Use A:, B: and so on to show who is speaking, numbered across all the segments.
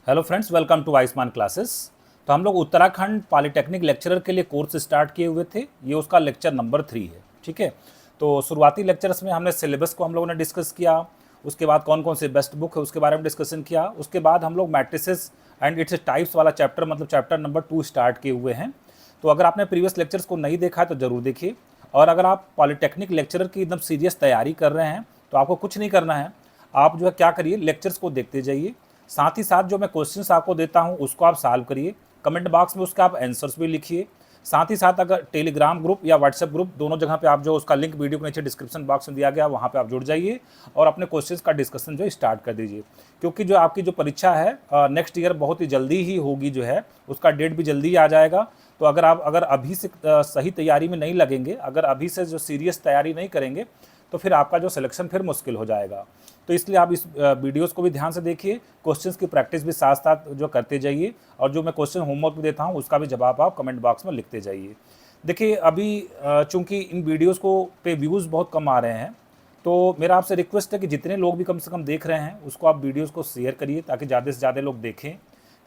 A: Hello friends, welcome to Ayushman classes. तो हम लोग उत्तराखंड पॉलिटेक्निक लेक्चरर के लिए कोर्स स्टार्ट किए हुए थे। ये उसका लेक्चर नंबर 3 है। ठीक है, तो शुरुआती लेक्चर्स में हमने सिलेबस को हम लोगों ने डिस्कस किया। उसके बाद कौन कौन से बेस्ट बुक है उसके बारे में डिस्कशन किया। उसके बाद हम लोग मैट्रिसेस एंड इट्स टाइप्स वाला चैप्टर मतलब चैप्टर नंबर 2 स्टार्ट किए हुए हैं। तो अगर आपने प्रीवियस लेक्चर्स को नहीं देखा है तो ज़रूर देखिए। और अगर आप पॉलिटेक्निक लेक्चरर की एकदम सीरियस तैयारी कर रहे हैं तो आपको कुछ नहीं करना है। आप जो है क्या करिए, लेक्चर्स को देखते जाइए। साथ ही साथ जो मैं क्वेश्चंस आपको देता हूं उसको आप सॉल्व करिए। कमेंट बॉक्स में उसका आप आंसर्स भी लिखिए। साथ ही साथ अगर टेलीग्राम ग्रुप या व्हाट्सएप ग्रुप दोनों जगह पे आप जो उसका लिंक वीडियो के नीचे डिस्क्रिप्शन बॉक्स में दिया गया वहाँ पे आप जुड़ जाइए और अपने क्वेश्चंस का डिस्कशन जो स्टार्ट कर दीजिए। क्योंकि जो आपकी जो परीक्षा है नेक्स्ट ईयर बहुत ही जल्दी ही होगी, जो है उसका डेट भी जल्दी आ जाएगा। तो अगर अभी से सही तैयारी में नहीं लगेंगे, अगर अभी से जो सीरियस तैयारी नहीं करेंगे तो फिर आपका जो सिलेक्शन फिर मुश्किल हो जाएगा। तो इसलिए आप इस वीडियोस को भी ध्यान से देखिए, क्वेश्चंस की प्रैक्टिस भी साथ साथ जो करते जाइए और जो मैं क्वेश्चन होमवर्क भी देता हूं उसका भी जवाब आप कमेंट बॉक्स में लिखते जाइए। देखिए अभी चूंकि इन वीडियोस को पे व्यूज़ बहुत कम आ रहे हैं, तो मेरा आपसे रिक्वेस्ट है कि जितने लोग भी कम से कम देख रहे हैं उसको आप वीडियोस को शेयर करिए ताकि ज़्यादा से ज़्यादा लोग देखें।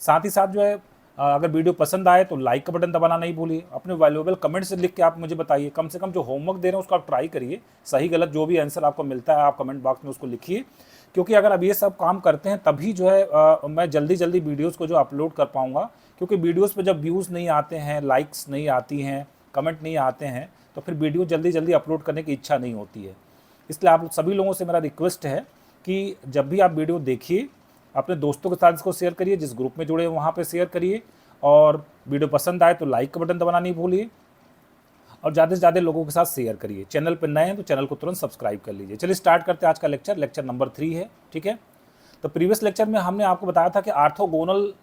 A: साथ ही साथ जो है अगर वीडियो पसंद आए तो लाइक का बटन दबाना नहीं भूलिए। अपने वैल्यूएबल कमेंट्स लिख के आप मुझे बताइए। कम से कम जो होमवर्क दे रहे हैं उसको आप ट्राई करिए। सही गलत जो भी आंसर आपको मिलता है आप कमेंट बॉक्स में उसको लिखिए। क्योंकि अगर अब ये सब काम करते हैं तभी जो है मैं जल्दी जल्दी वीडियोज़ को जो अपलोड कर पाऊँगा। क्योंकि वीडियोज़ पे जब व्यूज़ नहीं आते हैं, लाइक्स नहीं आती हैं, कमेंट नहीं आते हैं, तो फिर वीडियो जल्दी जल्दी अपलोड करने की इच्छा नहीं होती है। इसलिए आप सभी लोगों से मेरा रिक्वेस्ट है कि जब भी आप वीडियो देखिए अपने दोस्तों के साथ इसको शेयर करिए, जिस ग्रुप में जुड़े हैं वहाँ पे शेयर करिए। और वीडियो पसंद आए तो लाइक का बटन दबाना नहीं भूलिए और ज़्यादा से ज़्यादा लोगों के साथ शेयर करिए। चैनल पर नए हैं तो चैनल को तुरंत सब्सक्राइब कर लीजिए। चलिए स्टार्ट करते हैं आज का लेक्चर। लेक्चर नंबर 3 है। ठीक है, तो प्रीवियस लेक्चर में हमने आपको बताया था कि आर्थोगोनल,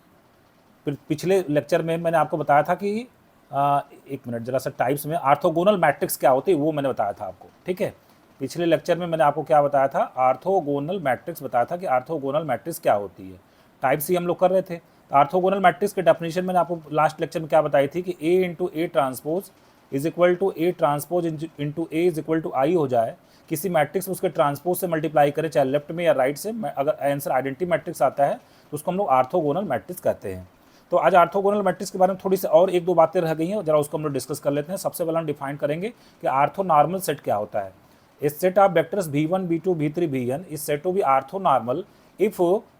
A: पिछले लेक्चर में मैंने आपको बताया था कि एक मिनट जरा सा, टाइप्स में आर्थोगोनल मैट्रिक्स क्या होती है वो मैंने बताया था आपको। ठीक है, पिछले लेक्चर में मैंने आपको क्या बताया था, आर्थोगोनल मैट्रिक्स बताया था कि आर्थोगोनल मैट्रिक्स क्या होती है। टाइप्स ही हम लोग कर रहे थे। तो आर्थोगोनल मैट्रिक्स की डेफिनेशन मैंने आपको लास्ट लेक्चर में क्या बताई थी कि A into A transpose is equal to A transpose into A is equal to I हो जाए। किसी मैट्रिक्स उसके ट्रांसपोज से मल्टीप्लाई करें, चाहे लेफ्ट में या राइट से, अगर आंसर आइडेंटिटी मैट्रिक्स आता है तो उसको हम लोग आर्थोगोनल मैट्रिक्स कहते हैं। तो आज आर्थोगोनल मैट्रिक्स के बारे में थोड़ी सी और एक दो बातें रह गई हैं, जरा उसको हम लोग डिस्कस कर लेते हैं। सबसे पहले हम डिफाइन करेंगे कि आर्थोनॉर्मल सेट क्या होता है। इस set of vectors v1 v2 v3 vn is said to be orthonormal if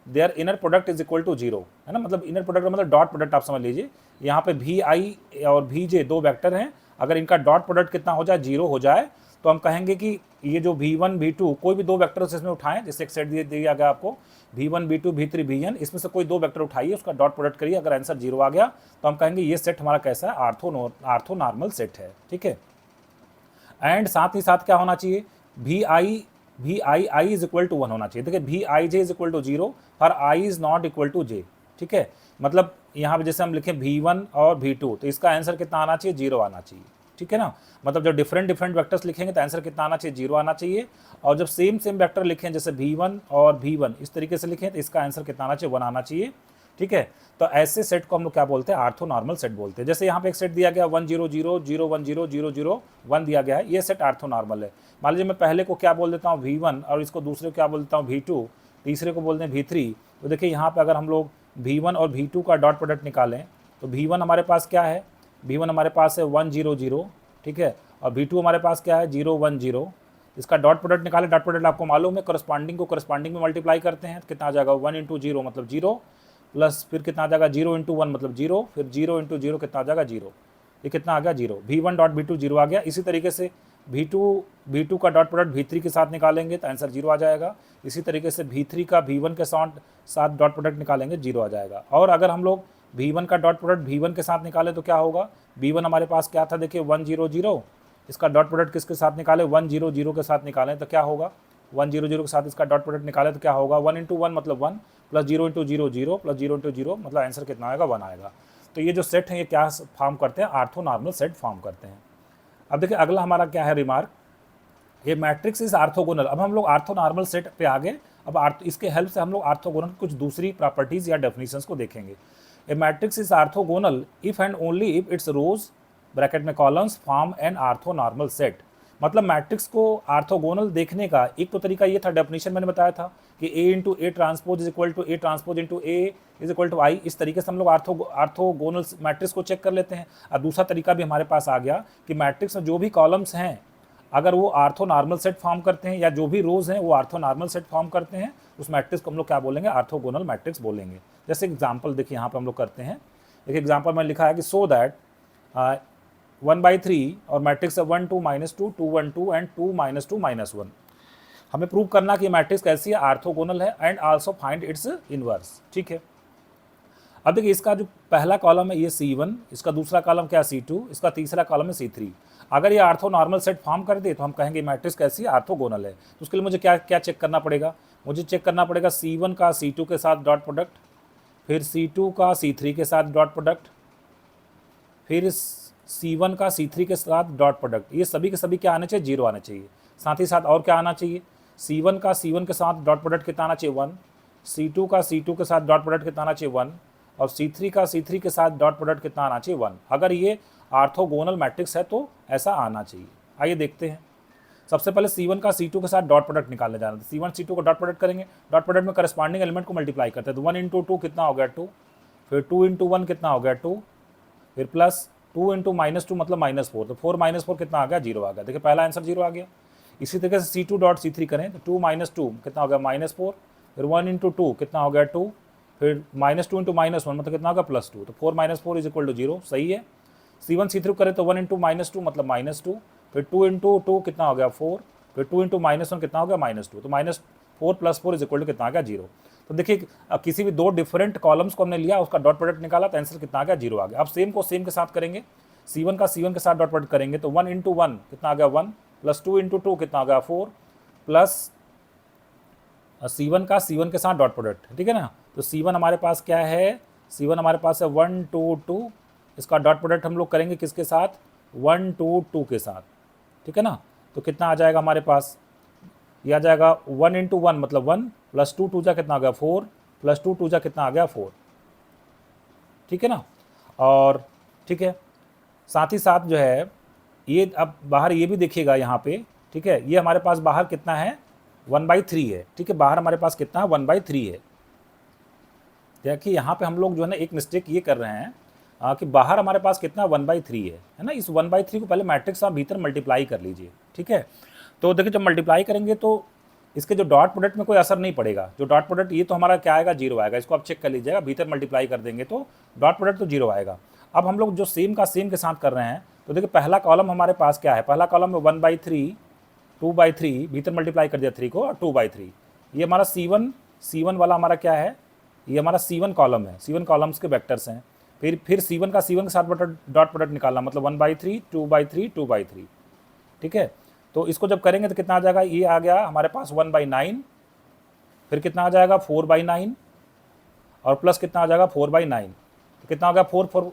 A: their inner product is equal to 0, है ना। मतलब इनर प्रोडक्ट मतलब डॉट प्रोडक्ट आप समझ लीजिए। यहाँ पे vi और vj दो वेक्टर हैं, अगर इनका डॉट प्रोडक्ट कितना हो जाए, 0 हो जाए, तो हम कहेंगे कि ये जो v1 v2 कोई भी दो वेक्टर इसमें उठाएं, जैसे एक सेट दिया गया आपको v1 v2 v3 vn, इसमें से कोई दो वेक्टर उठाइए, उसका डॉट प्रोडक्ट करिए, अगर आंसर 0 आ गया तो हम कहेंगे ये सेट हमारा कैसा है, आर्थोनॉर्मल सेट है। ठीक है, एंड साथ ही साथ क्या होना चाहिए, V I is equal to 1 होना चाहिए। देखिए V I J is equal to 0 for I is not equal to J. ठीक है, मतलब यहाँ पे जैसे हम लिखें v1 और v2 तो इसका आंसर कितना आना चाहिए, 0 आना चाहिए। ठीक है ना, मतलब जब डिफरेंट वेक्टर्स लिखेंगे तो आंसर कितना आना चाहिए, 0 आना चाहिए। और जब सेम वेक्टर लिखें जैसे v1 और v1 इस तरीके से लिखें तो इसका आंसर कितना आना चाहिए, 1 आना चाहिए। ठीक है, तो ऐसे सेट को हम लोग क्या बोलते हैं, आर्थोनॉर्मल सेट बोलते हैं। जैसे यहाँ पे एक सेट दिया गया 1 0 0 0 1 0 0 0 1 दिया गया है, ये सेट आर्थोनॉर्मल है। मान लीजिए मैं पहले को क्या बोल देता हूँ v1 और इसको दूसरे को क्या बोल देता हूँ v2, तीसरे को बोलते हैं v3। तो देखिए यहाँ पे अगर हम लोग v1 और v2 का डॉट प्रोडक्ट निकालें तो v1 हमारे पास क्या है, v1 हमारे पास है 1 0 0। ठीक है, और v2 हमारे पास क्या है, 0 1 0। इसका डॉट प्रोडक्ट निकालें, डॉट प्रोडक्ट आपको मालूम है, करस्पॉन्डिंग में मल्टीप्लाई करते हैं, कितना आ जाएगा 1 इंटू 0 मतलब 0, प्लस फिर कितना आ जाएगा 0 इंटू 1 मतलब 0, फिर 0 इंटू 0 कितना आ जाएगा 0। ये कितना आ गया 0, v1 डॉट v2 0 आ गया। इसी तरीके से v2 का डॉट प्रोडक्ट v3 के साथ निकालेंगे तो आंसर 0 आ जाएगा। इसी तरीके से v3 का v1 के साथ डॉट प्रोडक्ट निकालेंगे, 0 आ जाएगा। और अगर हम लोग v1 का डॉट प्रोडक्ट v1 के साथ निकालें तो क्या होगा, v1 हमारे पास क्या था, देखिए 1 0 0, इसका डॉट प्रोडक्ट किसके साथ निकाले, 1 0 0 के साथ निकालें तो क्या होगा, 1 0 0 के साथ इसका डॉट प्रोडक्ट निकाले तो क्या होगा, 1 इंटू 1 मतलब 1, प्लस 0 इंटू 0 0, प्लस 0 इंटू 0 मतलब आंसर कितना आएगा, 1 आएगा। तो ये जो सेट है ये क्या फॉर्म करते हैं, आर्थोनॉर्मल सेट फॉर्म करते हैं। अब देखिए अगला हमारा क्या है रिमार्क, ये मैट्रिक्स इज आर्थोगोनल। अब हम लोग आर्थोनॉर्मल सेट पे आ गए। अब इसके हेल्प से हम लोग आर्थोगोनल कुछ दूसरी प्रॉपर्टीज या डेफिनेशंस को देखेंगे। A matrix is orthogonal if and only if its rows bracket में columns form an orthonormal set. मतलब मैट्रिक्स को आर्थोगोनल देखने का एक तो तरीका ये था, डेफिनेशन मैंने बताया था कि A into A transpose is equal to A transpose into A is equal to I. इस तरीके से हम लोग आर्थोगोनल मैट्रिक्स को चेक कर लेते हैं। और दूसरा तरीका भी हमारे पास आ गया कि मैट्रिक्स में जो भी कॉलम्स हैं अगर वो आर्थो नॉर्मल सेट फॉर्म करते हैं या जो भी रोज हैं वो आर्थो नॉर्मल सेट फॉर्म करते हैं, उस मैट्रिक्स को हम लोग क्या बोलेंगे, आर्थोगोनल मैट्रिक्स बोलेंगे। जैसे एग्जाम्पल देखिए यहाँ पे हम लोग करते हैं। एक एग्जाम्पल में लिखा है कि सो दैट 1/3 और मैट्रिक्स है 1 2 -2 2 1 2 एंड 2 -2 -1। हमें प्रूव करना कि मैट्रिक्स कैसी है, आर्थोगोनल है and also find its inverse. ठीक है, अब देखिए इसका जो पहला कॉलम है ये C1, इसका दूसरा कॉलम क्या है C2, इसका तीसरा कॉलम है C3। अगर ये आर्थो नॉर्मल सेट फॉर्म कर दे तो हम कहेंगे मैट्रिक्स कैसी है, आर्थोगोनल है। तो उसके लिए मुझे क्या क्या चेक करना पड़ेगा, मुझे चेक करना पड़ेगा C1 का C2 के साथ डॉट प्रोडक्ट, फिर C2 का C3 के साथ डॉट प्रोडक्ट, फिर C1 का C3 के साथ डॉट प्रोडक्ट। ये सभी के सभी क्या आने चाहिए, 0 आने चाहिए। साथ ही साथ और क्या आना चाहिए, C1 का C1 के साथ डॉट प्रोडक्ट कितना आना चाहिए, 1। C2 का C2 के साथ डॉट प्रोडक्ट कितना आना चाहिए, 1। और C3 का C3 के साथ डॉट प्रोडक्ट कितना आना चाहिए, 1। अगर ये आर्थोगोनल मैट्रिक्स है तो ऐसा आना चाहिए। आइए देखते हैं। सबसे पहले C1 का C2 के साथ डॉट प्रोडक्ट निकालने जाना है। C1 C2 का डॉट प्रोडक्ट करेंगे, डॉट प्रोडक्ट में करस्पॉन्डिंग एलिमेंट को मल्टीप्लाई करते हैं। तो 1 इंटू 2 कितना हो गया, 2। फिर 2 इंटू 1 कितना हो गया, 2। फिर प्लस 2 इंटू -2 मतलब -4। तो 4 -4 कितना आ गया, 0 आ गया। देखिए पहला आंसर 0 आ गया। इसी तरीके से C2 डॉट C3 करें तो 2 -2 कितना हो गया, -4। फिर 1 इंटू 2 कितना हो गया, 2। फिर -2 इंटू -1 मतलब कितना होगा, +2। तो 4 -4 इज इक्वल टू 0, सही है। C1 C3 करें तो 1 इंटू -2 मतलब -2। फिर 2 इंटू 2 कितना हो गया, 4। फिर 2 इंटू -1 कितना हो गया, -2। तो -4 + 4 इज इक्वल टू कितना आ गया, 0। तो देखिए किसी भी दो डिफरेंट कॉलम्स को हमने लिया, उसका डॉट प्रोडक्ट निकाला तो आंसर कितना आ गया, 0 आ गया। अब सेम को सेम के साथ करेंगे, C1 का C1 के साथ डॉट प्रोडक्ट करेंगे तो 1 इंटू 1 कितना आ गया, 1। प्लस 2 इंटू 2 कितना आ गया, 4। प्लस C1 का C1 के साथ डॉट प्रोडक्ट, ठीक है ना। तो C1 हमारे पास क्या है, C1 हमारे पास है 1 2 2। इसका डॉट प्रोडक्ट हम लोग करेंगे किसके साथ, 1 2 2 के साथ, ठीक है ना। तो कितना आ जाएगा हमारे पास, यह आ जाएगा 1 इंटू 1 मतलब 1। प्लस 2 2 जा कितना आ गया, 4। प्लस 2 2 जा कितना आ गया, 4, ठीक है ना। और ठीक है, साथ ही साथ जो है ये अब बाहर ये भी देखिएगा यहाँ पे, ठीक है। ये हमारे पास बाहर कितना है, 1/3 है, ठीक है। बाहर हमारे पास कितना है, 1/3 है। देखिए यहाँ पे हम लोग जो है ना एक मिस्टेक ये कर रहे हैं कि बाहर हमारे पास कितना 1/3 है ना। इस 1/3 को पहले मैट्रिक्स आप भीतर मल्टीप्लाई कर लीजिए, ठीक है। तो देखिए जब मल्टीप्लाई करेंगे तो इसके जो डॉट प्रोडक्ट में कोई असर नहीं पड़ेगा। जो डॉट प्रोडक्ट ये तो हमारा क्या आएगा, 0 आएगा। इसको आप चेक कर लीजिएगा, भीतर मल्टीप्लाई कर देंगे तो डॉट प्रोडक्ट तो 0 आएगा। अब हम लोग जो सेम का सेम के साथ कर रहे हैं तो देखिए पहला कॉलम हमारे पास क्या है, पहला कॉलम में 1/3 2/3 भीतर मल्टीप्लाई कर दिया 3 को और 2/3। ये हमारा C1 वाला हमारा क्या है, ये हमारा C1 कॉलम है, C1 कॉलम्स के वेक्टर्स हैं। फिर C1 का C1 के साथ डॉट प्रोडक्ट निकालना मतलब 1/3 2/3 2/3, ठीक है। तो इसको जब करेंगे तो कितना आ जाएगा, ये आ गया हमारे पास 1/9। फिर कितना आ जाएगा 4/9 और प्लस कितना आ जाएगा 4/9। तो कितना हो गया 4 4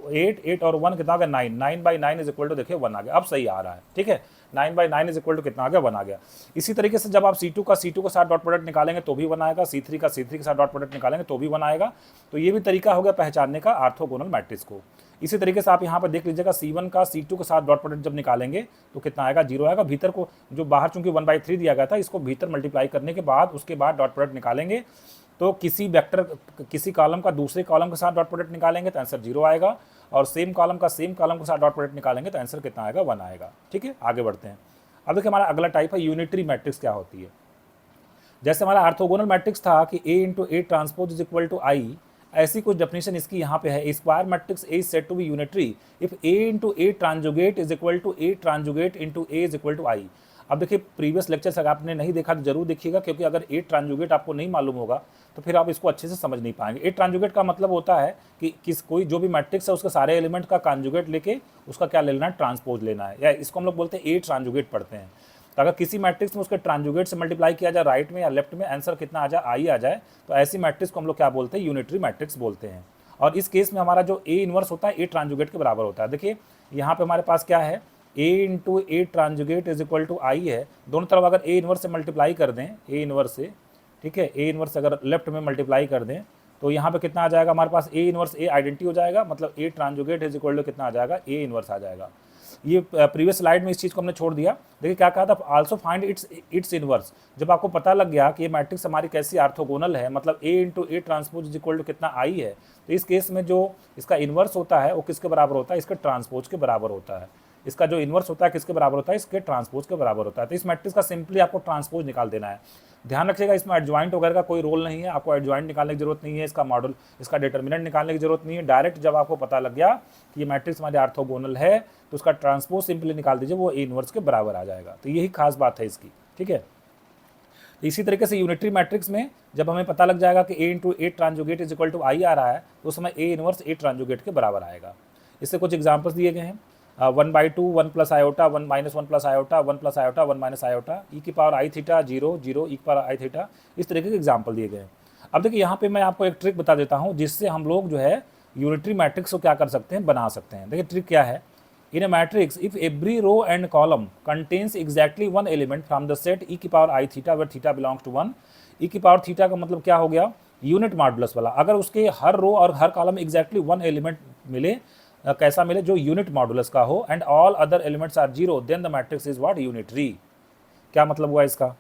A: 8 और 1 कितना आ गया 9। 9/9 इज इक्वल टू देखिए 1 आ गया। अब सही आ रहा है, ठीक है। 9/9 इज इक्वल टू कितना आ गया, 1 आ गया। इसी तरीके से जब आप C2 का C2 के साथ डॉट प्रोडक्ट निकालेंगे तो भी 1 आएगा, C3 का C3 के साथ डॉट प्रोडक्ट निकालेंगे तो भी 1 आएगा। तो ये भी तरीका हो गया पहचानने का आर्थोगोनल मैट्रिक्स को। इसी तरीके से आप यहाँ पर देख लीजिएगा C1 का C2 के साथ डॉट प्रोडक्ट जब निकालेंगे तो कितना आएगा, 0 आएगा। भीतर को जो बाहर चूंकि 1/3 दिया गया था, इसको भीतर मल्टीप्लाई करने के बाद उसके बाद डॉट प्रोडक्ट निकालेंगे तो किसी वेक्टर किसी कॉलम का दूसरे कॉलम के साथ डॉट प्रोडक्ट निकालेंगे तो आंसर 0 आएगा। और सेम कॉलम का सेम कॉलम के साथ डॉट प्रोडक्ट निकालेंगे तो आंसर कितना आएगा, 1 आएगा, ठीक है। आगे बढ़ते हैं। अब देखिए हमारा अगला टाइप है यूनिटरी मैट्रिक्स क्या होती है। जैसे हमारा आर्थोगोनल मैट्रिक्स था कि A into A transpose is equal to I, ऐसी कुछ डेफिनेशन इसकी यहाँ पे है। Square matrix A is said to be unitary if A into A transjugate is equal to A transjugate into A is equal to I. अब देखिए previous lectures अगर आपने नहीं देखा तो जरूर देखिएगा, क्योंकि अगर A ट्रांजुगेट आपको नहीं मालूम होगा तो फिर आप इसको अच्छे से समझ नहीं पाएंगे। A ट्रांजुगेट का मतलब होता है कि कोई जो भी मैट्रिक्स है उसके सारे एलिमेंट का कॉन्जुगेट लेके उसका क्या लेना है, ट्रांसपोज लेना है, या इसको हम लोग बोलते हैं A ट्रांजुगेट पढ़ते हैं। तो अगर किसी मैट्रिक्स में उसके ट्रांजुगेट से मल्टीप्लाई किया जाए राइट में या लेफ्ट में, आंसर कितना आ जाए, आई आ जाए, तो ऐसी मैट्रिक्स को हम लोग क्या बोलते हैं, यूनिटरी मैट्रिक्स बोलते हैं। और इस केस में हमारा जो A इनवर्स होता है A ट्रांजुगेट के बराबर होता है। देखिए यहाँ पे हमारे पास क्या है, A into A transjugate is equal to I है। दोनों तरफ अगर A इनवर्स से मल्टीप्लाई कर दें, A इनवर्स से, ठीक है, A इनवर्स अगर लेफ्ट में मल्टीप्लाई कर दें तो यहाँ पे कितना आ जाएगा हमारे पास, A इनवर्स A आइडेंटिटी हो जाएगा, मतलब A transjugate is equal to कितना आ जाएगा, A इनवर्स आ जाएगा। ये प्रीवियस स्लाइड में इस चीज़ को हमने छोड़ दिया। देखिए क्या कहा था, आल्सो फाइंड इट्स इनवर्स। जब आपको पता लग गया कि ये मैट्रिक्स हमारी कैसी ऑर्थोगोनल है, मतलब A into A transpose is equal to कितना I है, तो इस केस में जो इसका इनवर्स होता है वो किसके बराबर होता है, इसके ट्रांसपोज के बराबर होता है। इसका जो इनवर्स होता है किसके बराबर होता है, इसके ट्रांसपोज के बराबर होता है। तो इस मैट्रिक्स का सिंपली आपको ट्रांसपोज निकाल देना है। ध्यान रखिएगा इसमें एडजॉइंट वगैरह का कोई रोल नहीं है, आपको एडजॉइंट निकालने की जरूरत नहीं है, इसका मॉडल, इसका डिटर्मिनेंट निकालने की जरूरत नहीं है। डायरेक्ट जब आपको पता लग गया कि ये मैट्रिक्स हमारी ऑर्थोगोनल है तो उसका ट्रांसपोज सिंपली निकाल दीजिए, वो ए इनवर्स के बराबर आ जाएगा। तो यही खास बात है इसकी, ठीक है। इसी तरीके से यूनिटरी मैट्रिक्स में जब हमें पता लग जाएगा कि A into A transjugate is equal to I आ रहा है तो उस समय A इनवर्स ए ट्रांजुगेट के बराबर आएगा। इससे कुछ एग्जाम्पल्स दिए गए हैं, 1/2 1 plus iota 1 minus 1 plus iota 1 plus iota 1 minus iota E की पावर आई थीटा 0 0 ई की पावर आई थीटा, इस तरीके के एग्जाम्पल दिए गए हैं। अब देखिए यहाँ पे मैं आपको एक ट्रिक बता देता हूँ जिससे हम लोग जो है यूनिटरी मैट्रिक्स को क्या कर सकते हैं, बना सकते हैं। देखिए ट्रिक क्या है, इन a matrix if every row and column contains exactly one element from the set e की power i theta where theta belongs to 1, e की पावर थीटा का मतलब क्या हो गया, यूनिट मॉडुलस वाला। अगर उसके हर रो और हर कॉलम में एग्जैक्टली वन एलिमेंट मिले, कैसा मिले, जो यूनिट मॉडुलस का हो, and all other elements are zero, then the matrix is what, unitary. क्या मतलब हुआ इसका,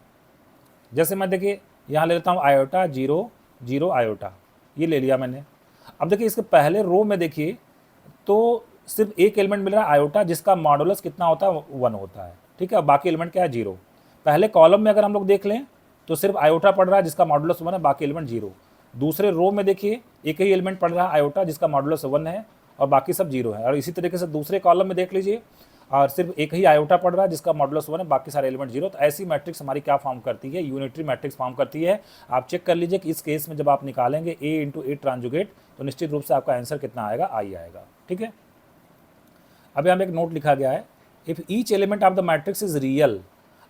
A: जैसे मैं देखिए यहाँ ले लेता हूँ आयोटा 0 0 आयोटा, ये ले लिया मैंने। अब देखिए इसके पहले रो में देखिए तो सिर्फ एक एलिमेंट मिल रहा है आयोटा जिसका मॉडुलस कितना होता है, 1 होता है, ठीक है। बाकी एलिमेंट क्या है, 0। पहले कॉलम में अगर हम लोग देख लें तो सिर्फ आयोटा पड़ रहा है जिसका मॉडुलस 1 है, बाकी एलिमेंट 0। दूसरे रो में देखिए एक ही एलिमेंट पड़ रहा है आयोटा जिसका मॉडुलस 1 है और बाकी सब 0 है। और इसी तरीके से दूसरे कॉलम में देख लीजिए और सिर्फ एक ही आयोटा पड़ रहा है जिसका मॉडुलस 1 है, बाकी सारे एलिमेंट 0। तो ऐसी मैट्रिक्स हमारी क्या फॉर्म करती है, यूनिटरी मैट्रिक्स फॉर्म करती है। आप चेक कर लीजिए कि इस केस में जब आप निकालेंगे A इंटू ए ट्रांजुगेट तो निश्चित रूप से आपका आंसर कितना आएगा, I आएगा, ठीक है। अब यहाँ एक नोट लिखा गया है, if each element of the matrix is real,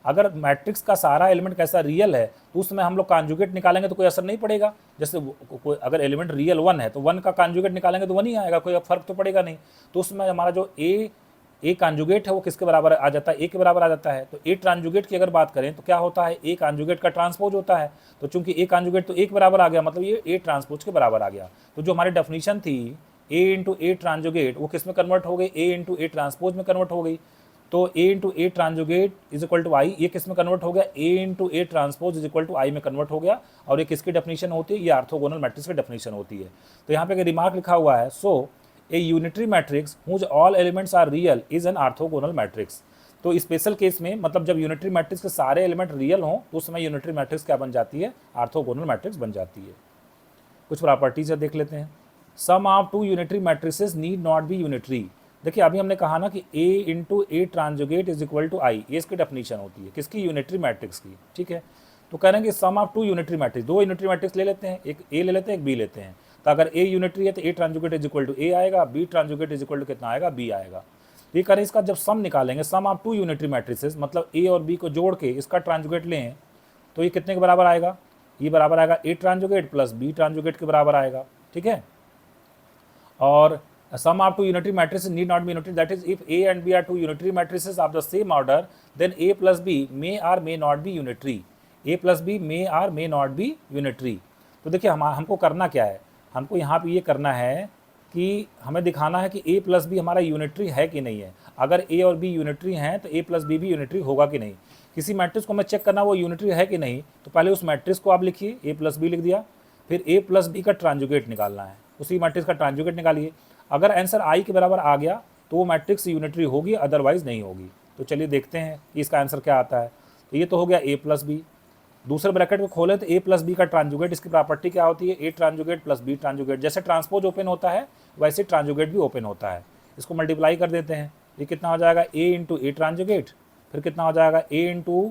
A: अगर मैट्रिक्स का सारा एलिमेंट कैसा रियल है तो उसमें हम लोग कॉन्जुगेट निकालेंगे तो कोई असर नहीं पड़ेगा। जैसे कोई अगर एलिमेंट रियल 1 है तो 1 का कॉन्जुगेट निकालेंगे तो 1 ही आएगा, कोई फर्क तो पड़ेगा नहीं। तो उसमें हमारा जो ए कॉन्जुगेट है वो किसके बराबर आ जाता है, ए के बराबर आ जाता है। तो ए ट्रांजुगेट की अगर बात करें तो क्या होता है, ए कॉन्जुगेट का ट्रांसपोज होता है। तो चूंकि ए कॉन्जुगेट तो ए के बराबर आ गया, मतलब ये ए ट्रांसपोज के बराबर आ गया। तो जो हमारी डेफिनेशन थी A इंटू ए ट्रांजुगेट वो किस में कन्वर्ट हो गई, A इंटू ए ट्रांसपोज में कन्वर्ट हो गई। तो A into A transjugate is equal to I, ये किस में कन्वर्ट हो गया, A into A transpose is equal to I में कन्वर्ट हो गया। और ये किसकी डेफिनेशन होती है, ये ऑर्थोगोनल मैट्रिक्स की डेफिनेशन होती है। तो यहाँ पे एक रिमार्क लिखा हुआ है, so a unitary matrix whose all elements are real is an orthogonal matrix. तो स्पेशल केस में मतलब जब यूनिटरी मैट्रिक्स के सारे एलिमेंट रियल हों तो उस समय यूनिटरी मैट्रिक्स क्या बन जाती है, ऑर्थोगोनल मैट्रिक्स बन जाती है। कुछ प्रॉपर्टीज देख लेते हैं। Sum of two unitary matrices need not be unitary. देखिए अभी हमने कहा ना कि A into A transjugate is equal to I, ये इसकी डेफिनेशन होती है किसकी, यूनिटरी मैट्रिक्स की, ठीक है। तो कह रहे हैं कि सम ऑफ टू यूनिटरी मैट्रिक्स, दो यूनिटरी मैट्रिक्स ले लेते हैं, एक A ले लेते हैं, एक B लेते हैं। तो अगर A यूनिटरी है तो A transjugate is equal to A आएगा, B transjugate is equal to कितना आएगा, B आएगा। ये करें इसका जब सम निकालेंगे, सम ऑफ टू यूनिटरी मैट्रिसेस मतलब A और B को जोड़ के इसका ट्रांजुगेट लें तो ये कितने के बराबर आएगा, ये बराबर आएगा A ट्रांजुगेट प्लस B ट्रांजुगेट के बराबर आएगा, ठीक है। और sum of two unitary matrices need not be unitary, that is if A and B are two unitary matrices of the same order then A plus B may or may not be unitary, A plus B may or may not be unitary। तो देखिए हमको करना क्या है, हमको यहाँ पे ये करना है कि हमें दिखाना है कि A प्लस बी हमारा यूनिटरी है कि नहीं है। अगर A और B यूनिटरी हैं तो A प्लस बी भी यूनिटरी होगा कि नहीं। किसी मैट्रिक्स को हमें चेक करना वो यूनिटरी है कि नहीं, तो पहले उस मैट्रिक्स को आप लिखिए, A प्लस बी लिख दिया, फिर A प्लस बी का ट्रांजुगेट निकालना है, उसी मैट्रिक्स का ट्रांजुगेट निकालिए। अगर आंसर आई के बराबर आ गया तो वो मैट्रिक्स यूनिटरी होगी, अदरवाइज नहीं होगी। तो चलिए देखते हैं कि इसका आंसर क्या आता है। तो ये तो हो गया A प्लस बी, दूसरे ब्रैकेट को खोलें तो A प्लस बी का ट्रांजुगेट, इसकी प्रॉपर्टी क्या होती है, A ट्रांजुगेट प्लस B ट्रांजुगेट। जैसे ट्रांसपोज ओपन होता है वैसे ट्रांजुगेट भी ओपन होता है। इसको मल्टीप्लाई कर देते हैं, ये कितना हो जाएगा, A इंटू ए ट्रांजुगेट, फिर कितना हो जाएगा A into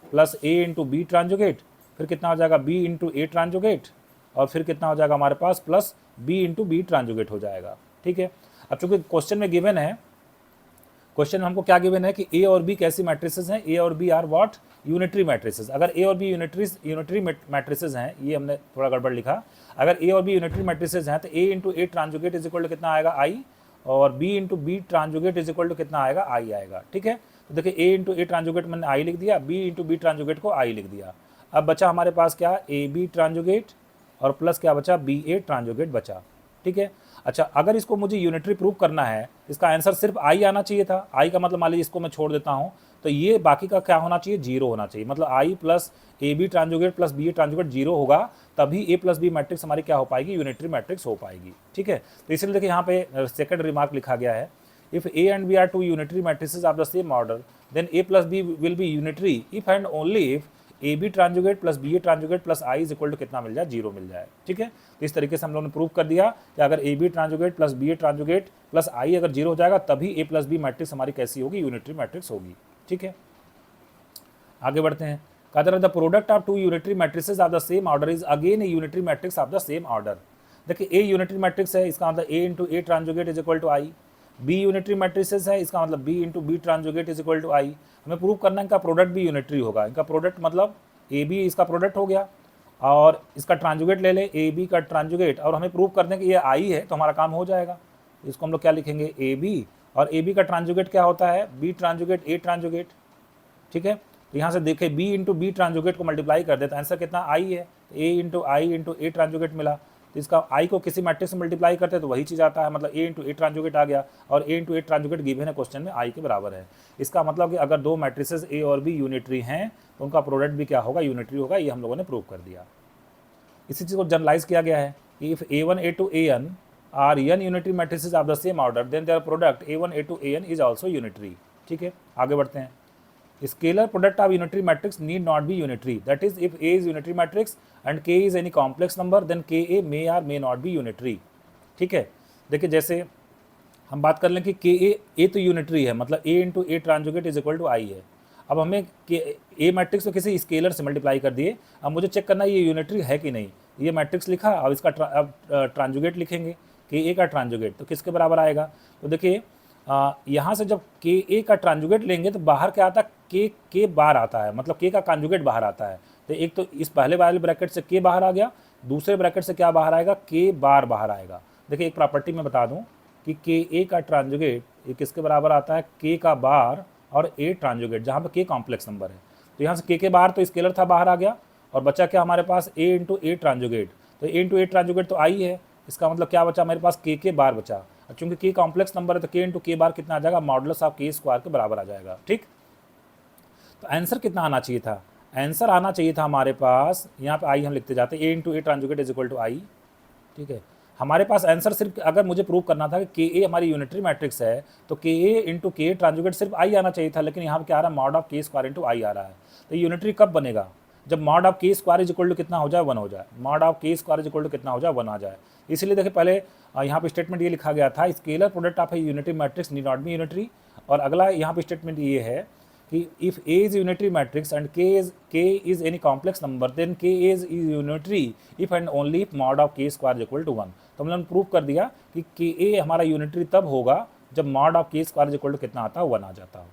A: plus A into B transjugate, फिर कितना हो जाएगा B इंटू ए ट्रांजुगेट, और फिर कितना हो जाएगा हमारे पास plus B into B transjugate हो जाएगा, ठीक है। अब चूंकि क्वेश्चन में गिवन है, क्वेश्चन में हमको क्या गिवन है कि A और B कैसी मैट्रिसेस हैं, A और B are what, unitary matrices. अगर A और B यूनिटरी मैट्रिसेस हैं, ये हमने थोड़ा गड़बड़ लिखा, अगर A और B यूनिटरी मैट्रिसेस हैं तो A into A transjugate is equal to कितना आएगा, I, और B into B transjugate is equal to कितना आएगा, I आएगा, ठीक है। तो देखिए A इंटू ए ट्रांजुगेट मैंने I लिख दिया, B इंटू बी ट्रांजुगेट को I लिख दिया। अब बचा हमारे पास क्या, AB ट्रांजुगेट और प्लस क्या बचा, BA ट्रांजुगेट बचा, ठीक है। अच्छा, अगर इसको मुझे यूनिटरी प्रूव करना है, इसका आंसर सिर्फ आई आना चाहिए था। आई का मतलब मान लीजिए इसको मैं छोड़ देता हूँ, तो ये बाकी का क्या होना चाहिए, जीरो होना चाहिए। मतलब I plus A B transjugate plus B A transjugate zero होगा, तभी ए प्लस बी मैट्रिक्स हमारी क्या हो पाएगी, यूनिटरी मैट्रिक्स हो पाएगी। ठीक है, तो इसलिए देखिए यहाँ पे सेकंड रिमार्क लिखा गया है, if A and B are two unitary matrices of the same order then A plus B will be unitary if and only if A B transjugate plus B A transjugate plus I is equal to कितना मिल जाए, zero मिल जाए। ठीक है, तो इस तरीके से हम लोगों ने प्रूव कर दिया कि अगर A B transjugate plus B A transjugate plus I अगर जीरो हो जाएगा, तभी ए प्लस बी मैट्रिक्स हमारी कैसी होगी, यूनिटरी मैट्रिक्स होगी। ठीक है, आगे बढ़ते हैं। कहते the product of two unitary matrices of the same order is again a unitary matrix of the same order. देखिए ए यूनिटरी मैट्रिक्स है, इसका मतलब A into A transjugate is equal to I. B unitary matrices है, इसका मतलब B into B transjugate is equal to I. हमें prove करना है इनका प्रोडक्ट भी यूनिटरी होगा। इनका प्रोडक्ट मतलब ए बी इसका प्रोडक्ट हो गया और इसका ट्रांजुगेट ले ले, ए बी का ट्रांजुगेट, और हमें प्रूव कर दें कि ये आई है, तो हमारा काम हो जाएगा। इसको हम लोग क्या लिखेंगे, ए बी, और ए बी का ट्रांजुगेट क्या होता है, बी ट्रांजुगेट ए ट्रांजुगेट। ठीक है, तो यहाँ से देखें बी इंटू बी ट्रांजुगेट को मल्टीप्लाई कर दे तो आंसर कितना, आई है। ए इंटू ए ट्रांजुगेट मिला, तो इसका आई को किसी मैट्रिक्स से मल्टीप्लाई करते हैं तो वही चीज़ आता है, मतलब ए इंटू ए ट्रांजुगेट आ गया, और ए इंटू ए ट्रांजुगेट गिवन है क्वेश्चन में आई के बराबर है। इसका मतलब कि अगर दो मैट्रिसेस ए और बी यूनिटरी हैं तो उनका प्रोडक्ट भी क्या होगा, यूनिटरी होगा। ये हम लोगों ने प्रूव कर दिया। इसी चीज़ को जनरलाइज किया गया है कि if A1 A2 AN are n unitary matrices of the same order then their product A1 A2 AN is also unitary. ठीक है, आगे बढ़ते हैं। Scalar product of unitary matrix need not be unitary. That is, if A is unitary matrix and K is any complex number, then Ka may or may not be unitary. ठीक है, देखिए जैसे हम बात कर लें कि Ka तो यूनिटरी है, मतलब A into A transjugate is equal to I है। अब हमें ए मैट्रिक्स को किसी स्केलर से मल्टीप्लाई कर दिए, अब मुझे चेक करना है ये यूनिटरी है कि नहीं। ये मैट्रिक्स लिखा, अब इसका अब ट्रांजुगेट लिखेंगे, Ka का ट्रांजुगेट तो किसके बराबर आएगा। तो देखिए यहाँ से जब Ka का ट्रांजुगेट लेंगे तो बाहर क्या आता है, के बार आता है, मतलब K का कॉन्जुगेट बाहर आता है। तो एक तो इस पहले वाले ब्रैकेट से K बाहर आ गया, दूसरे ब्रैकेट से क्या बाहर आएगा, K बार बाहर आएगा। देखिए एक प्रॉपर्टी में बता दूं कि Ka का ट्रांजुगेट ये किसके बराबर आता है, K का बार और A ट्रांजुगेट, जहाँ पे K कॉम्प्लेक्स नंबर है। तो यहाँ से K बार तो स्केलर था, बाहर आ गया, और बचा क्या हमारे पास, A इंटू ए ट्रांजुगेट। तो A इंटू ए ट्रांजुगेट तो आई है, इसका मतलब क्या बचा मेरे पास, K बार बचा। चूंकि K कॉम्प्लेक्स नंबर है तो K इंटू के बार कितना आ जाएगा, मॉडुलस ऑफ K स्क्वायर के बराबर आ जाएगा। ठीक, तो आंसर कितना आना चाहिए था, आंसर आना चाहिए था हमारे पास, यहाँ पे आई हम लिखते जाते हैं, A into A transjugate is equal to I. ठीक है, हमारे पास आंसर सिर्फ अगर मुझे प्रूव करना था कि Ka हमारी यूनिटरी मैट्रिक्स है तो Ka इंटू के ट्रांजुगेट सिर्फ आई आना चाहिए था, लेकिन यहाँ पे क्या आ रहा है, mod of K square into I आ रहा है। तो यूनिटरी कब बनेगा, जब mod of K square is equal to कितना हो जाए, 1 हो जाए। Mod of K square is equal to कितना हो जाए, 1 आ जाए। इसलिए देखिए पहले यहाँ पे स्टेटमेंट ये लिखा गया था, scalar product of a unitary matrix need not be unitary, और अगला यहाँ पे स्टेटमेंट ये है कि if A is unitary matrix and K is any complex number then K is unitary if and only if mod of K square equal to 1। तो हमने prove कर दिया कि Ka हमारा यूनिटरी तब होगा जब mod of K square equal to कितना आता है, 1 आ जाता है।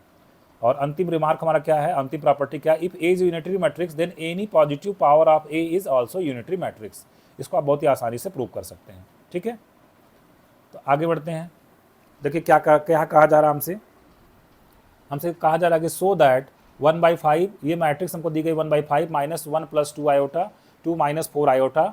A: और अंतिम रिमार्क हमारा क्या है, अंतिम प्रॉपर्टी क्या है, if A is unitary matrix then any positive power of A is also unitary matrix. इसको आप बहुत ही आसानी से प्रूव कर सकते हैं। ठीक है, तो आगे बढ़ते हैं। देखिए क्या कहा जा रहा है, हमसे कहा जा रहा है कि सो दैट 1/5 ये मैट्रिक्स हमको दी गई 1/5 minus 1 plus 2 iota 2 minus 4 iota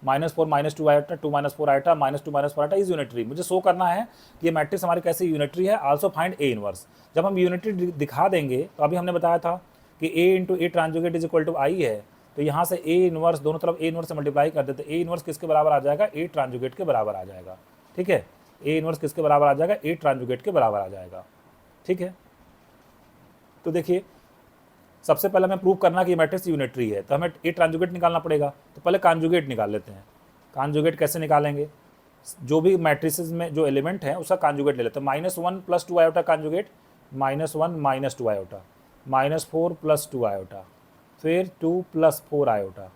A: minus 4 minus 2 iota 2 minus 4 iota minus 2 minus 4 iota is unitary. मुझे शो करना है कि ये मैट्रिक्स हमारी कैसे यूनिटरी है। Also find A inverse. जब हम यूनिटरी दिखा देंगे तो अभी हमने बताया था कि A into A transjugate is equal to I है, तो यहाँ से A इनवर्स दोनों तरफ A इनवर्स से मल्टीप्लाई कर देते, A इनवर्स किसके बराबर आ जाएगा, A ट्रांजुगेट के बराबर आ जाएगा। ठीक है, A इनवर्स किसके बराबर आ जाएगा, A ट्रांजुगेट के बराबर आ जाएगा। ठीक है, तो देखिए सबसे पहले हमें प्रूव करना कि ये मैट्रिक्स यूनिटरी है, तो हमें A ट्रांजुगेट निकालना पड़ेगा। तो पहले कॉन्जुगेट निकाल लेते हैं। कॉन्जुगेट कैसे निकालेंगे, जो भी मैट्रिसेस में जो एलिमेंट है उसका कॉन्जुगेट ले लेते हैं। -1 plus 2 iota conjugate, -1 minus 2 iota, -4 plus 2 iota, फिर 2 प्लस 4 आयोटा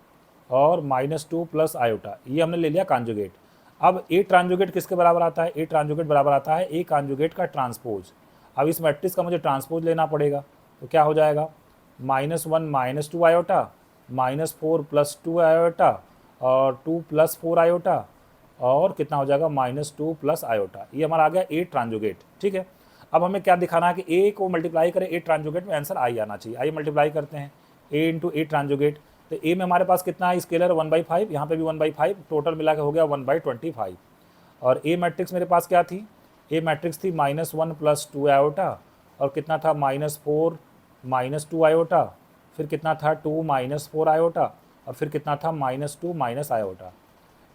A: और -2 प्लस आयोटा, ये हमने ले लिया कॉन्जुगेट। अब A ट्रांजुगेट किसके बराबर आता है, A ट्रांजुगेट बराबर आता है A कॉन्जुगेट का ट्रांसपोज। अब इस मैट्रिक्स का मुझे ट्रांसपोज लेना पड़ेगा, तो क्या हो जाएगा, -1 माइनस 2 आयोटा, -4 प्लस 2 आयोटा और 2 प्लस 4 आयोटा और कितना हो जाएगा, -2 प्लस आयोटा। ये हमारा आ गया A ट्रांजुगेट। ठीक है, अब हमें क्या दिखाना है कि A को मल्टीप्लाई करें A ट्रांजुगेट में, आंसर आई आना चाहिए। आइए मल्टीप्लाई करते हैं A इंटू ए ट्रांजुगेट। तो A में हमारे पास कितना है, स्केलर 1/5, यहाँ पे भी 1/5, टोटल मिला के हो गया 1/25। और ए मैट्रिक्स मेरे पास क्या थी, ए मैट्रिक्स थी -1 + 2 आयोटा, और कितना था -4 -2 आयोटा, फिर कितना था 2 -4 आयोटा, और फिर कितना था -2 माइनस आयोटा।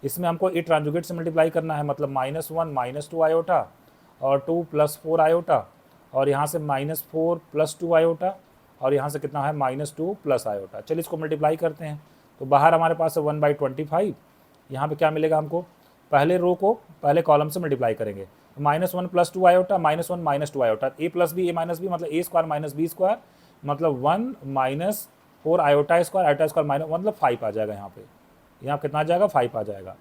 A: इसमें हमको ए ट्रांजुगेट से मल्टीप्लाई करना है, मतलब -1 -2 आयोटा और 2 + 4 आयोटा, और यहाँ से -4 + 2 आयोटा, और यहाँ से कितना है -2 + आयोटा। चलिए इसको मल्टीप्लाई करते हैं। तो बाहर हमारे पास है 1/25, यहाँ पे क्या मिलेगा हमको, पहले रो को पहले कॉलम से मल्टीप्लाई करेंगे। -1 + 2 आयोटा, -1 - 2 आयोटा, a + b मतलब a² - b² मतलब 1 - 4 iota square, iota square minus मतलब 5 आ जाएगा। यहाँ कितना आ जाएगा, 5 आ जाएगा।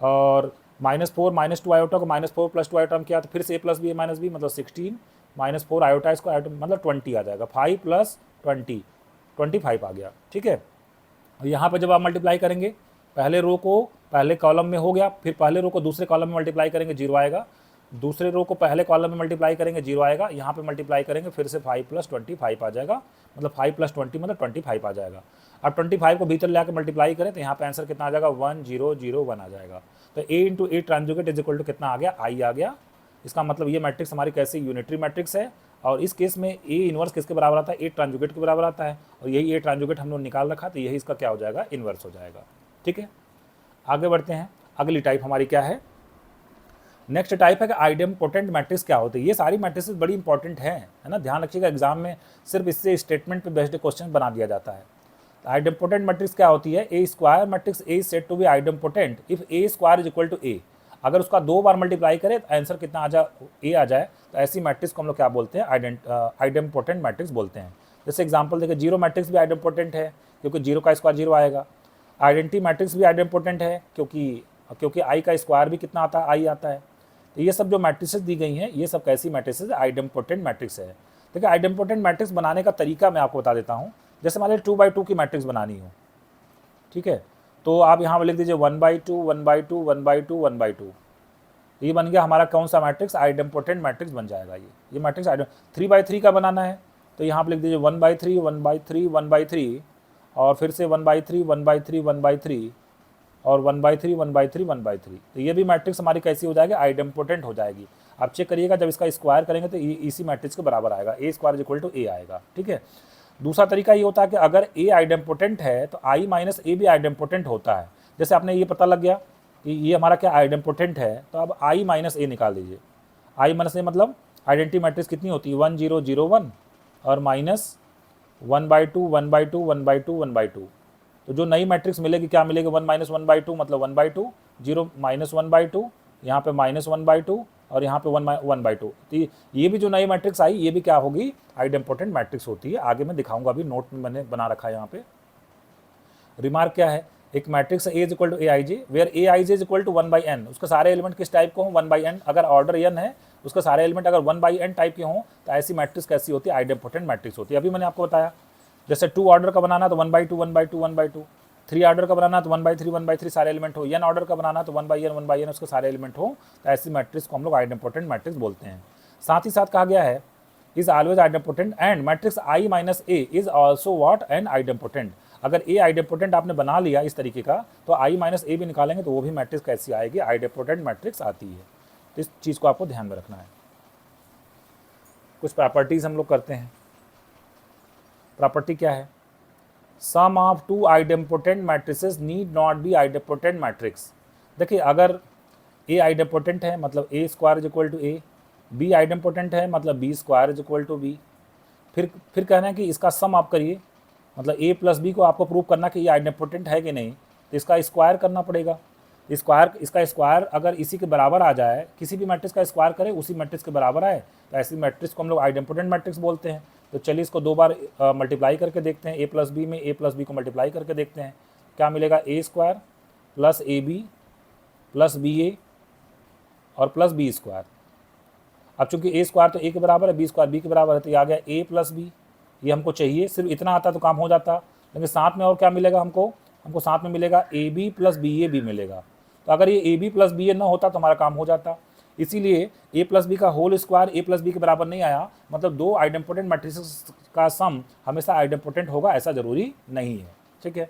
A: और -4 - 2 आयोटा को -4 + 2 आयोटा में किया तो फिर से a + b मतलब 16 -4 आयोटा स्क्वायर मतलब 20 आ जाएगा। 5 + 20 25 आ गया, ठीक है। और यहाँ पे जब आप मल्टीप्लाई करेंगे, पहले रो को पहले कॉलम में हो गया, फिर पहले रो को दूसरे कॉलम में मल्टीप्लाई करेंगे 0 आएगा, दूसरे रो को पहले कॉलम में मल्टीप्लाई करेंगे 0 आएगा, यहाँ पे मल्टीप्लाई करेंगे फिर से 5 + 25 आ जाएगा, मतलब 5 + 20 मतलब 25 आ जाएगा। अब 25 को भीतर ले आकर मल्टीप्लाई करें तो यहाँ पे आंसर कितना आ जाएगा, 1001 आ जाएगा। तो a × a transjugate is equal to कितना आ गया, i आ गया। इसका मतलब ये मैट्रिक्स हमारी कैसी यूनिटरी मैट्रिक्स है, और इस केस में ए इन्वर्स किसके बराबर आता है, ए ट्रांजुगेट के बराबर आता है, और यही ए ट्रांजुगेट हम लोग निकाल रखा, तो यही इसका क्या हो जाएगा, इन्वर्स हो जाएगा। ठीक है, आगे बढ़ते हैं। अगली टाइप हमारी क्या है, नेक्स्ट टाइप है कि आइडेम्पोटेंट मैट्रिक्स क्या होती है। ये सारी मैट्रिक्स बड़ी इंपॉर्टेंट है ना, ध्यान रखिएगा, एग्जाम में सिर्फ इससे स्टेटमेंट पे बेस्ड क्वेश्चन बना दिया जाता है। आइडेम्पोटेंट मैट्रिक्स क्या होती है, A square matrix A is said to be idempotent if A square is equal to A. अगर उसका 2 बार मल्टीप्लाई करे तो आंसर कितना आ जाए, ए आ जाए, तो ऐसी मैट्रिक्स को हम लोग क्या बोलते हैं, आइडेम्पोटेंट मैट्रिक्स बोलते हैं। जैसे एग्जांपल देखिए, जीरो मैट्रिक्स भी आइडेम्पोटेंट है क्योंकि जीरो का स्क्वायर 0 आएगा। आइडेंटिटी मैट्रिक्स भी आइडेम्पोटेंट है क्योंकि आई का स्क्वायर भी कितना आता है, आई आता है। तो ये सब जो मैट्रिक्सेस दी गई हैं, ये सब कैसी मैट्रिक्सेस, आइडेम्पोटेंट मैट्रिक्स है। देखिए आइडेम्पोटेंट मैट्रिक्स बनाने का तरीका मैं आपको बता देता हूँ। जैसे मान लीजिए 2/2 की मैट्रिक्स बनानी हो, ठीक है, तो आप यहाँ पर लिख दीजिए 1/2 1/2 1/2 1/2। ये बन गया हमारा कौन सा मैट्रिक्स, आइडेम्पोटेंट मैट्रिक्स बन जाएगा। ये मैट्रिक्स 3/3 का बनाना है तो यहाँ पर लिख दीजिए 1/3 1/3 1/3, और फिर से 1/3 1/3 1/3, और 1/3 1/3 1/3। तो ये भी मैट्रिक्स हमारी कैसी हो जाएगी, आइडेम्पोटेंट हो जाएगी। आप चेक करिएगा, जब इसका स्क्वायर करेंगे तो ये इसी मैट्रिक्स के बराबर आएगा, a square equal to a आएगा। ठीक है, दूसरा तरीका ये होता है कि अगर a आइडेम्पोटेंट है तो i - a भी आइडेम्पोटेंट होता है। जैसे आपने ये पता लग गया कि ये हमारा क्या आइडेम्पोटेंट है, तो अब i - a निकाल दीजिए। i - a मतलब आइडेंटिटी मैट्रिक्स कितनी होती है, 1 0 0 1 और -1/2 1/2 1/2 1/2। तो जो नई मैट्रिक्स मिलेगी क्या मिलेगी, 1 - 1/2 मतलब 1/2, 0 -1/2, यहाँ पे -1/2 और यहाँ पे 1/2। तो ये भी जो नई मैट्रिक्स आई, ये भी क्या होगी, आइडेम्पोटेंट मैट्रिक्स होती है। आगे मैं दिखाऊंगा, अभी नोट में मैंने बना रखा है यहाँ पे। रिमार्क क्या है, एक matrix A is equal to AIJ where AIJ is equal to 1/n। उसके सारे एलिमेंट किस टाइप को हों, 1/n। अगर ऑर्डर n है, उसके सारे एलिमेंट अगर 1/n टाइप के हों, तो ऐसी मैट्रिक्स कैसी होती है, आइडेम्पोटेंट मैट्रिक्स होती है। अभी मैंने आपको बताया, जैसे 2 ऑर्डर का बनाना तो 1/2 1/2 1/2, 3 ऑर्डर का बनाना तो 1/3 1/3 सारे एलिमेंट हो, n ऑर्डर का बनाना तो 1/n 1/n उसके सारे एलिमेंट हो, तो ऐसी मैट्रिक्स को हम लोग आइडेम्पोटेंट मैट्रिक्स बोलते हैं। साथ ही साथ कहा गया है, is always idempotent and matrix I - A is also what, an idempotent. अगर A आइडेम्पोटेंट आपने बना लिया इस तरीके का, तो I - A भी निकालेंगे तो वो भी मैट्रिक्स कैसी आएगी, आइडेम्पोटेंट मैट्रिक्स आती है। तो इस चीज़ को आपको ध्यान में रखना है। कुछ प्रॉपर्टीज हम लोग करते हैं। प्रॉपर्टी क्या है, sum of 2 idempotent matrices need not be idempotent matrix. देखिए अगर A आइडेम्पोटेंट है मतलब A square is equal to A, B idempotent है मतलब B square is equal to B। फिर कहना है कि इसका सम आप करिए, मतलब A + B को आपको प्रूव करना कि ये आइडेम्पोटेंट है कि नहीं, तो इसका स्क्वायर करना पड़ेगा। इसका स्क्वायर अगर इसी के बराबर आ जाए, किसी भी मैट्रिक्स का स्क्वायर करें उसी मैट्रिक्स के बराबर आए, तो ऐसी मैट्रिक्स को हम लोग आइडेम्पोटेंट मैट्रिक्स बोलते हैं। तो चलिए इसको 2 बार मल्टीप्लाई करके देखते हैं, A + B में A + B को मल्टीप्लाई करके देखते हैं, क्या मिलेगा, A स्क्वायर + AB + BA और + B स्क्वायर। अब चूंकि A स्क्वायर तो A के बराबर है, B स्क्वायर B के बराबर है, तो ये आ गया A + B। ये हमको चाहिए, सिर्फ इतना आता तो काम हो जाता, लेकिन साथ में और क्या मिलेगा हमको साथ में मिलेगा AB + BA भी मिलेगा। तो अगर ये AB + BA ना होता तो हमारा काम हो जाता। इसीलिए A + B का होल स्क्वायर A + B के बराबर नहीं आया, मतलब 2 आइडेम्पोटेंट मैट्रिक्स का सम हमेशा आइडेम्पोटेंट होगा ऐसा जरूरी नहीं है। ठीक है,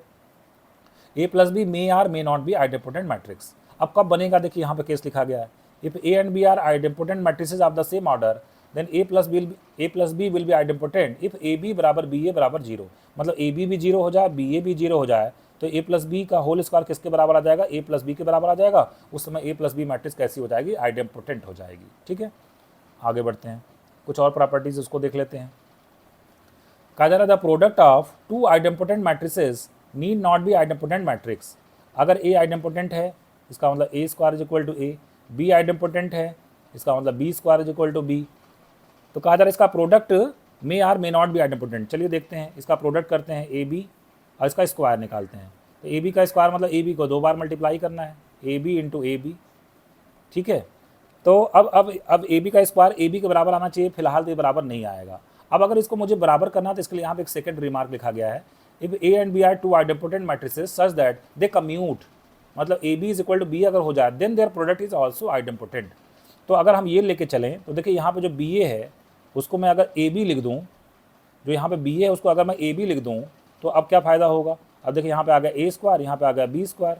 A: A + B may or may not be idempotent matrix. अब कब बनेगा, देखिए यहाँ पे केस लिखा गया है, if A and B are idempotent matrices of the same order then A plus B will be idempotent if A B बराबर बी ए बराबर जीरो। मतलब ए बी जीरो हो जाए, बी ए भी जीरो हो जाए, तो ए प्लस बी का होल स्क्वायर किसके बराबर आ जाएगा, ए प्लस बी के बराबर आ जाएगा। उस समय ए प्लस बी मैट्रिक्स कैसी हो जाएगी, आइडेम्पोटेंट हो जाएगी। ठीक है, आगे बढ़ते हैं, कुछ और प्रॉपर्टीज उसको देख लेते हैं। कहा जा रहा the product of two idempotent matrices need not be idempotent matrix. अगर ए आइडेम्पोटेंट है इसका मतलब A square is equal to A, B idempotent है इसका मतलब B square is equal to B. तो कहा जा रहा है इसका product may or may not be idempotent. चलिए देखते हैं, इसका प्रोडक्ट करते हैं ए बी और इसका स्क्वायर निकालते हैं। तो ए बी का स्क्वायर मतलब ए बी को 2 बार मल्टीप्लाई करना है, A B into A B. ठीक है, तो अब ए बी का स्क्वायर ए बी के बराबर आना चाहिए, फिलहाल तो ये बराबर नहीं आएगा। अब अगर इसको मुझे बराबर करना है तो इसके लिए यहाँ पे एक सेकंड रिमार्क लिखा गया है, if A and B are two idempotent matrices such that they commute, मतलब A B is equal to B अगर हो जाए then their product is also idempotent. तो अगर हम ये लेके चलें तो देखिए यहाँ पे जो बी ए है उसको मैं अगर ए बी लिख दूँ, जो यहाँ पे बी है उसको अगर मैं ए बी लिख दूँ तो अब क्या फ़ायदा होगा। अब देखिए यहाँ पे आ गया ए स्क्वायर, यहाँ पे आ गया बी स्क्वायर,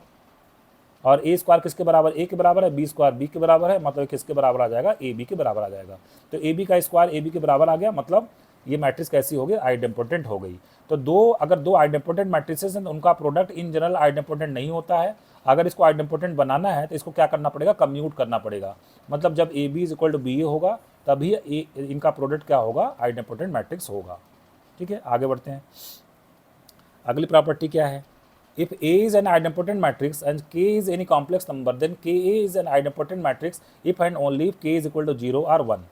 A: और ए स्क्वायर किसके बराबर, ए के बराबर है, बी स्क्वायर बी के बराबर है, मतलब किसके बराबर आ जाएगा, ए बी के बराबर आ जाएगा। तो ए बी का स्क्वायर ए बी के बराबर आ गया, मतलब ये मैट्रिक्स कैसी हो गई, आइडेम्पोटेंट हो गई। तो अगर दो आइडेम्पोटेंट मैट्रिसेस हैं तो उनका प्रोडक्ट इन जनरल आइडेम्पोटेंट नहीं होता है। अगर इसको आइडेम्पोटेंट बनाना है तो इसको क्या करना पड़ेगा, कम्यूट करना पड़ेगा। मतलब जब A B is equal to B A होगा तभी इनका प्रोडक्ट क्या होगा, आइडेम्पोटेंट मैट्रिक्स होगा। ठीक है, आगे बढ़ते हैं। अगली प्रॉपर्टी क्या है, if A is an idempotent matrix and K is any complex number then Ka is an idempotent matrix if and only if K is equal to 0 or 1।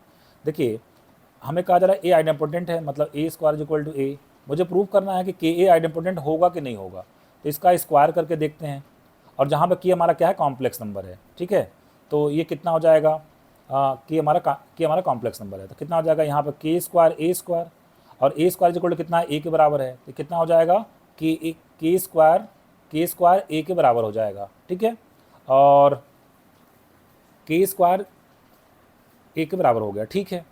A: देखिए हमें कहा जा रहा है A आइडेम्पोटेंट है, मतलब A square is equal to A। मुझे prove करना है कि Ka आइडेम्पोटेंट होगा कि नहीं होगा, तो इसका स्क्वायर करके देखते हैं। और जहाँ पे K हमारा क्या है, कॉम्प्लेक्स नंबर है। ठीक है, तो ये कितना हो जाएगा, K हमारा कॉम्प्लेक्स नंबर है, तो कितना हो जाएगा यहाँ पे K स्क्वायर A स्क्वायर, और A square is equal to कितना है, A के बराबर है, तो कितना हो जाएगा K स्क्वायर A के बराबर हो जाएगा। ठीक है, और K स्क्वायर A के बराबर हो गया। ठीक है,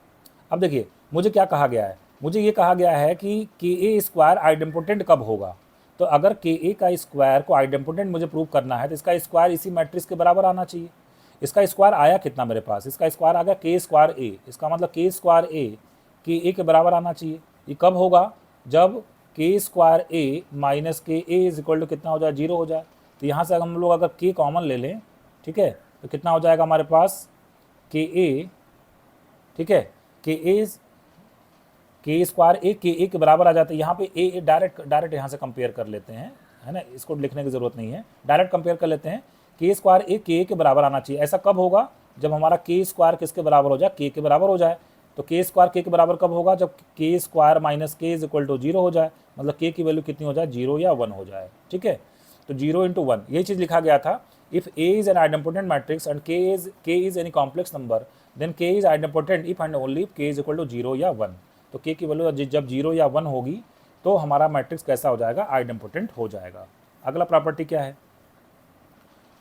A: अब देखिए मुझे क्या कहा गया है, मुझे ये कहा गया है कि Ka स्क्वायर आइडेम्पोटेंट कब होगा। तो अगर Ka का स्क्वायर को आइडेम्पोटेंट मुझे प्रूव करना है तो इसका स्क्वायर इसी मैट्रिक्स के बराबर आना चाहिए। इसका स्क्वायर आया कितना मेरे पास, इसका स्क्वायर आ गया K स्क्वायर A, इसका मतलब K स्क्वायर A Ka के बराबर आना चाहिए। ये कब होगा, जब K square A minus Ka is equal to कितना हो जाए, 0 हो जाए। तो यहाँ से हम लोग अगर K कॉमन ले लें, ठीक है, तो कितना हो जाएगा हमारे पास Ka, ठीक है, K स्क्वायर A Ka के बराबर आ जाता है। यहाँ पे A डायरेक्ट यहाँ से कंपेयर कर लेते हैं, है ना, इसको लिखने की ज़रूरत नहीं है, डायरेक्ट कंपेयर कर लेते हैं। K स्क्वायर A Ka के बराबर आना चाहिए। ऐसा कब होगा, जब हमारा K स्क्वायर किसके बराबर हो जाए, K के बराबर हो जाए। तो K स्क्वायर K के बराबर कब होगा, जब K square minus K is equal to 0 हो जाए, मतलब K की वैल्यू कितनी हो जाए, 0 या 1 हो जाए। ठीक है, तो 0 इंटू 1 यही चीज़ लिखा गया था। If A is an idempotent matrix and K is any complex number then K is idempotent if and only if K is equal to 0 या 1। तो K की वैल्यू जब 0 या 1 होगी तो हमारा मैट्रिक्स कैसा हो जाएगा, आइडेम्पोटेंट हो जाएगा। अगला प्रॉपर्टी क्या है,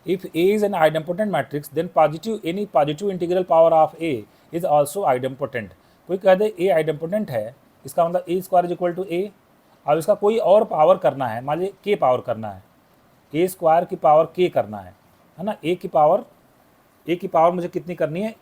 A: if A is an idempotent matrix then any positive integral power of A is also idempotent। कोई कह दे A आइडेम्पोटेंट है, इसका मतलब A square is equal to A। अब इसका कोई और पावर करना है, मान लीजिए K पावर करना है, A स्क्वायर की पावर K करना है ना, A की पावर मुझे कितनी करनी है।